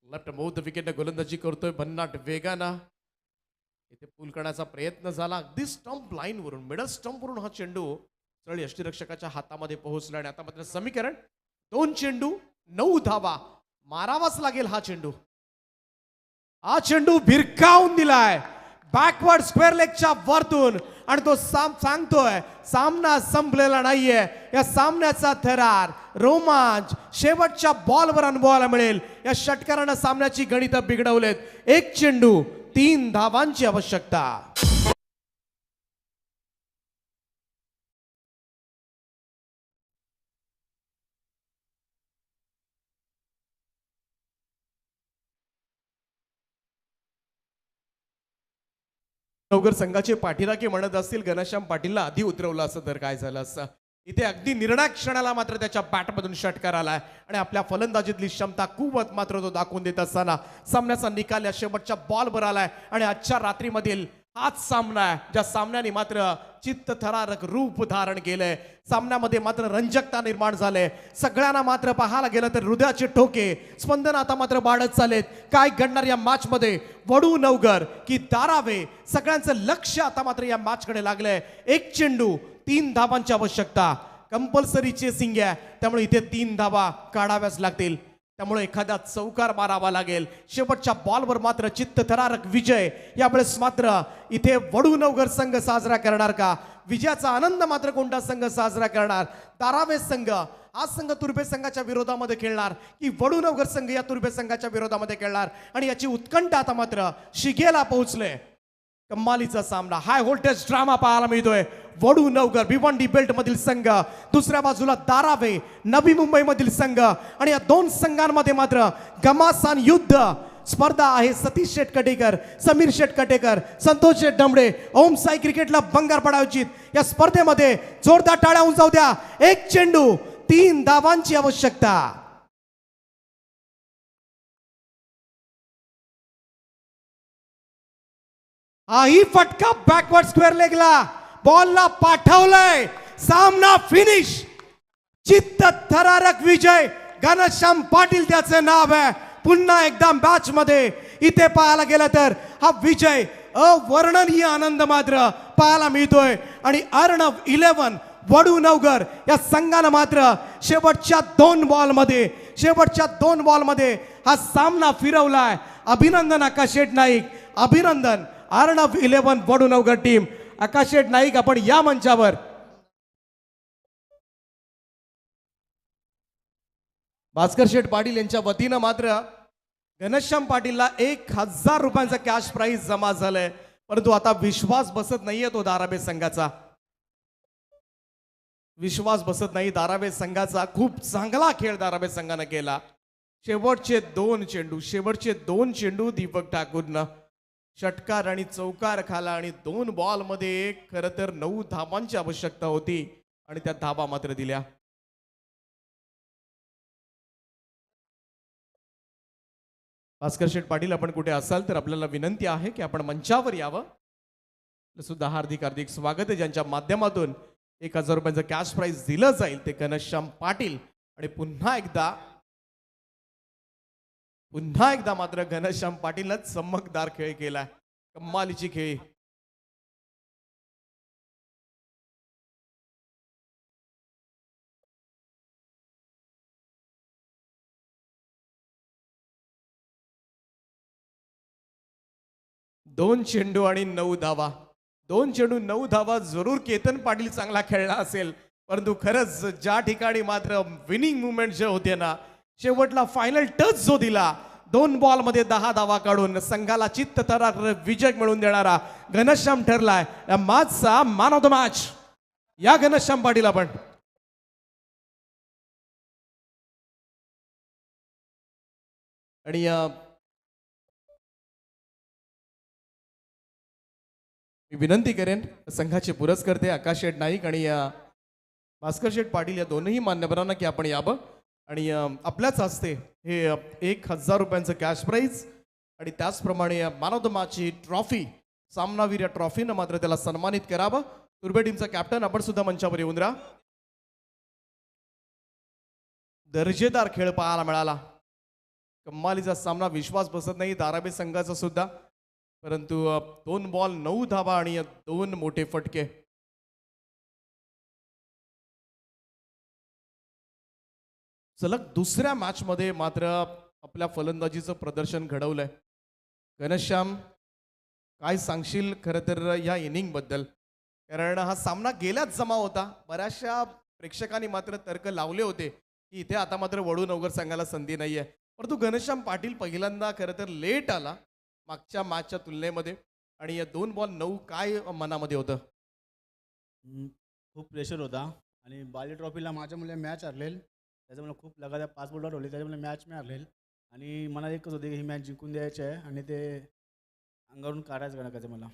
लेफ्ट मौथ विकेटने गोलंदाजी करतोय भन्नाट वेगानं. इथे पूल करण्याचा प्रयत्न झाला, अगदी स्टंप लाईन वरून, मिडल स्टंप वरून हा चेंडू सरळ यष्टीरक्षकाच्या हातामध्ये पोहोचला. आणि आता मात्र समीकरण 2 चेंडू 9 धावा, मारावाच लागेल हा चेंडू. हा चेंडू भिरकावून दिलाय बॅकवर्ड स्क्वेअर लेगच्या वरतून, आणि तो सांगतोय सामना संपलेला नाहीये. या सामन्याचा थरार, रोमांच शेवटच्या बॉलवर अनुभवायला मिळेल. या षटकारानं सामन्याची गणितं बिघडवलेत. 1 चेंडू 3 धावांची आवश्यकता. नवगर संघाचे पाठीराखे म्हणत असतील घनश्याम पाटीलला आधी उतरवलं असं तर काय झालं असतं. इथे अगदी निर्णायक क्षणाला मात्र त्याच्या बॅटमधून षटकार आलाय आणि आपल्या फलंदाजीतली क्षमता कुवत मात्र तो दाखवून देत असताना सामन्याचा निकाल या शेवटच्या बॉलवर आलाय. आणि आजच्या रात्रीमधील हाच सामना आहे ज्या सामन्याने मात्र चित्तथरारक रूप धारण केलंय. सामन्यामध्ये मात्र रंजकता निर्माण झाले. सगळ्यांना मात्र पाहायला गेलं तर हृदयाचे ठोके स्पंदन आता मात्र वाढत चालेत. काय घडणार या मॅच मध्ये, वडूनगर की धारावे, सगळ्यांचं लक्ष आता मात्र या मॅच कडे लागलंय. 1 चेंडू 3 धावांची आवश्यकता. कंपल्सरी चेसिंग आहे, त्यामुळे इथे 3 धावा काढाव्याच लागतील. त्यामुळे एखादा चौकार मारावा लागेल. शेवटच्या बॉलवर मात्र चित्तथरारक विजय यावेळेस मात्र इथे वडूनगर संघ साजरा करणार का? विजयाचा आनंद मात्र कोणता संघ साजरा करणार? धारावे संघ हा संघ तुर्भे संघाच्या विरोधामध्ये खेळणार की वडूनगर संघ या तुर्भे संघाच्या विरोधामध्ये खेळणार? आणि याची उत्कंठा आता मात्र शिगेला पोहोचले. कमालीचा सामना, हाय व्होल्टेज ड्रामा पाहायला मिळतोय. वडूनगर भिवंडी बेल्ट मधील संघ, दुसऱ्या बाजूला धारावे नवी मुंबई मधील संघ, आणि या 2 संघांमध्ये मात्र घमासान युद्ध स्पर्धा आहे. सतीश शेट कटेकर, समीर शेट कटेकर, संतोष शेट डमडे, ओम साई क्रिकेटला बंगार पडावचित या स्पर्धेमध्ये जोरदार टाळ्या उंचावू द्या. 1 चेंडू 3 धावांची आवश्यकता. हाही फटका बॅकवर्ड स्क्वेअर लेगला, बॉलला पाठवलंय. सामना फिनिश. चित्तथरारक विजय. घनश्याम पाटील त्याचे नाव आहे. पुन्हा एकदा मॅच मध्ये इथे पाहायला गेलं तर हा विजय अवर्णनीय आनंद मात्र पाहायला मिळतोय आणि अर्णव 11 वडू नवगर या संघानं मात्र शेवटच्या दोन बॉलमध्ये हा सामना फिरवलाय. अभिनंदन आकाश शेठ नाईक, अभिनंदन अर्णव 11 वडू नवगर टीम. आकाश शेठ नाईक आपण या मंचावर. भास्कर शेठ पाटील यांच्या वतीनं मात्र घनश्याम पाटीलला 1000 रुपयांचा कॅश प्राइज जमा झालाय. परंतु आता विश्वास बसत नाहीये तो धारावे संघाचा. विश्वास बसत नाही धारावे संघाचा. खूप चांगला खेळ धारावे संघानं केला. शेवटचे दोन चेंडू दीपक ठाकूरनं षटकार आणि चौकार खाला आणि 2 बॉलमध्ये खरं तर 9 धाबांची आवश्यकता होती आणि त्या धाबा मात्र दिल्या. भास्कर शेठ पाटील आपण कुठे असाल तर आपल्याला विनंती आहे की आपण मंचावर यावं. सुद्धा हार्दिक हार्दिक स्वागत आहे. ज्यांच्या माध्यमातून 1000 रुपयांचं कॅश प्राइज दिलं जाईल ते घनश्याम पाटील. आणि पुन्हा एकदा मात्र घनश्याम पाटीलनं चमकदार खेळ केलाय. कमालीची खेळी. दोन चेंडू आणि 9 धावा. 2 चेंडू 9 धावा. जरूर केतन पाटील चांगला खेळला असेल, परंतु खरंच ज्या ठिकाणी मात्र विनिंग मुवमेंट जे होते ना, शेवटला फायनल टच जो दिला 2 बॉलमध्ये 10 धावा काढून संघाला चित्त थरारक विजय मिळवून देणारा घनश्याम ठरलाय या मॅचचा मॅन ऑफ द मॅच. या घनश्याम पाटील आपण. आणि मी विनंती करेन संघाचे पुरस्कर्ते आकाश शेठ नाईक आणि भास्कर शेठ पाटील या दोनही मान्यवरांना की आपण यावं आणि आपल्याच हस्ते हे 1000 रुपयांचं कॅश प्राइज आणि त्याचप्रमाणे मॅन ऑफ द मॅचची ट्रॉफी, सामनावीर या ट्रॉफीनं मात्र त्याला सन्मानित करावं. तुर्बे टीमचा कॅप्टन आपण सुद्धा मंचावर येऊन राहा. दर्जेदार खेळ पाहायला मिळाला. कम्मालीचा सामना. विश्वास बसत नाही धारावे संघाचा सुद्धा, परंतु 2 बॉल 9 धावा आणि 2 मोठे फटके. सलग दुसऱ्या मॅच मध्ये मात्र आपल्या फलंदाजीचं प्रदर्शन घडवलंय. घनश्याम, काय सांगशील खरं तर या इनिंग बद्दल? कारण हा सामना गेल्याच जमा होता. बऱ्याचशा प्रेक्षकांनी मात्र तर्क लावले होते की इथे आता मात्र वडू नवगर संघाला संधी नाहीये, परंतु घनश्याम पाटील पहिल्यांदा खरं तर लेट आला मागच्या मॅचच्या तुलनेमध्ये. आणि या 2 बॉल 9 काय मनामध्ये होतं? खूप प्रेशर होता आणि बाली ट्रॉफीला माझ्यामुळे मॅच हरलेल, त्याच्यामुळे खूप लगातार 5 बोलवर ठेवले, त्याच्यामुळे मॅच मी हरलेल. आणि मला एकच होते की ही मॅच जिंकून द्यायची आहे आणि ते अंगावरून काढायचं गणकाचं मला.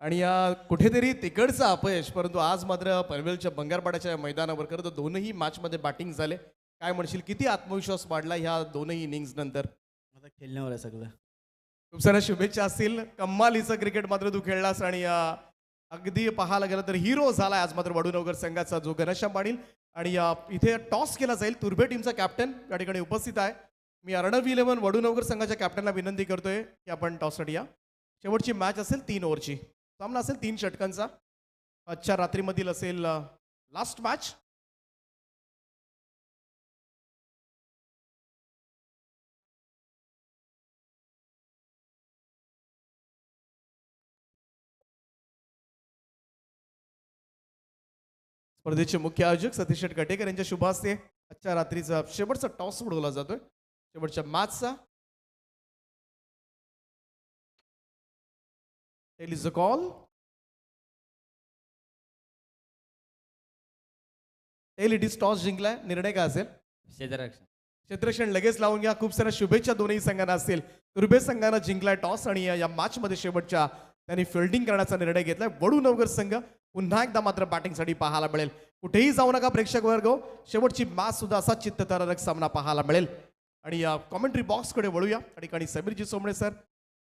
आणि या कुठेतरी तिकडचं अपयश, परंतु आज मात्र पनवेलच्या बंगारपाड्याच्या मैदानावर खरं तर दोनही मॅचमध्ये बॅटिंग झाले. काय म्हणशील, किती आत्मविश्वास वाढला ह्या दोनही इनिंग्स नंतर? आता खेळण्यावर आहे सगळं. खूप साऱ्या शुभेच्छा असतील. कम्मालीचं क्रिकेट मात्र तू खेळलास आणि अगदी पाहायला गेलं तर हिरो झाला आज मात्र वडूनगर संघाचा जो घनश्याम पाटील. आणि इथे टॉस केला जाईल. तुर्बे टीमचा कॅप्टन या ठिकाणी उपस्थित आहे. मी अर्णव 11 वडूनगर संघाच्या कॅप्टनला विनंती करतोय की आपण टॉससाठी या. शेवटची मॅच असेल 3 ओव्हरची. सामना असेल 3 षटकांचा. आजच्या रात्रीमधील असेल लास्ट मॅच. स्पर्धेचे मुख्य आयोजक सतीश शेठ कटेकर यांच्या शुभ हस्ते आजच्या रात्रीचा शेवटचा टॉस उडवला जातोय शेवटच्या मॅचचा. Tail is a call. Tail it is toss जिंकलाय. निर्णय काय असेल? क्षेत्ररक्षण लगेच लावून घ्या. खूप साऱ्या शुभेच्छा दोन्ही संघांना असतील. तुर्बे संघानं जिंकलाय टॉस आणि या मॅच मध्ये शेवटच्या त्यांनी फिल्डिंग करण्याचा निर्णय घेतलाय. वडूनगर संघ पुन्हा एकदा मात्र बॅटिंगसाठी पाहायला मिळेल. कुठेही जाऊ नका प्रेक्षक वर्ग. शेवटची मॅच सुद्धा असा चित्तथरारक सामना पाहायला मिळेल. आणि या कॉमेंट्री बॉक्सकडे वळूया. त्या ठिकाणी समीरजी सोमणे सर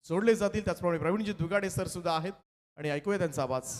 जोडले जातील, त्याचप्रमाणे प्रवीणजी दुगाडे सर सुद्धा आहेत आणि ऐकूया त्यांचा आवाज.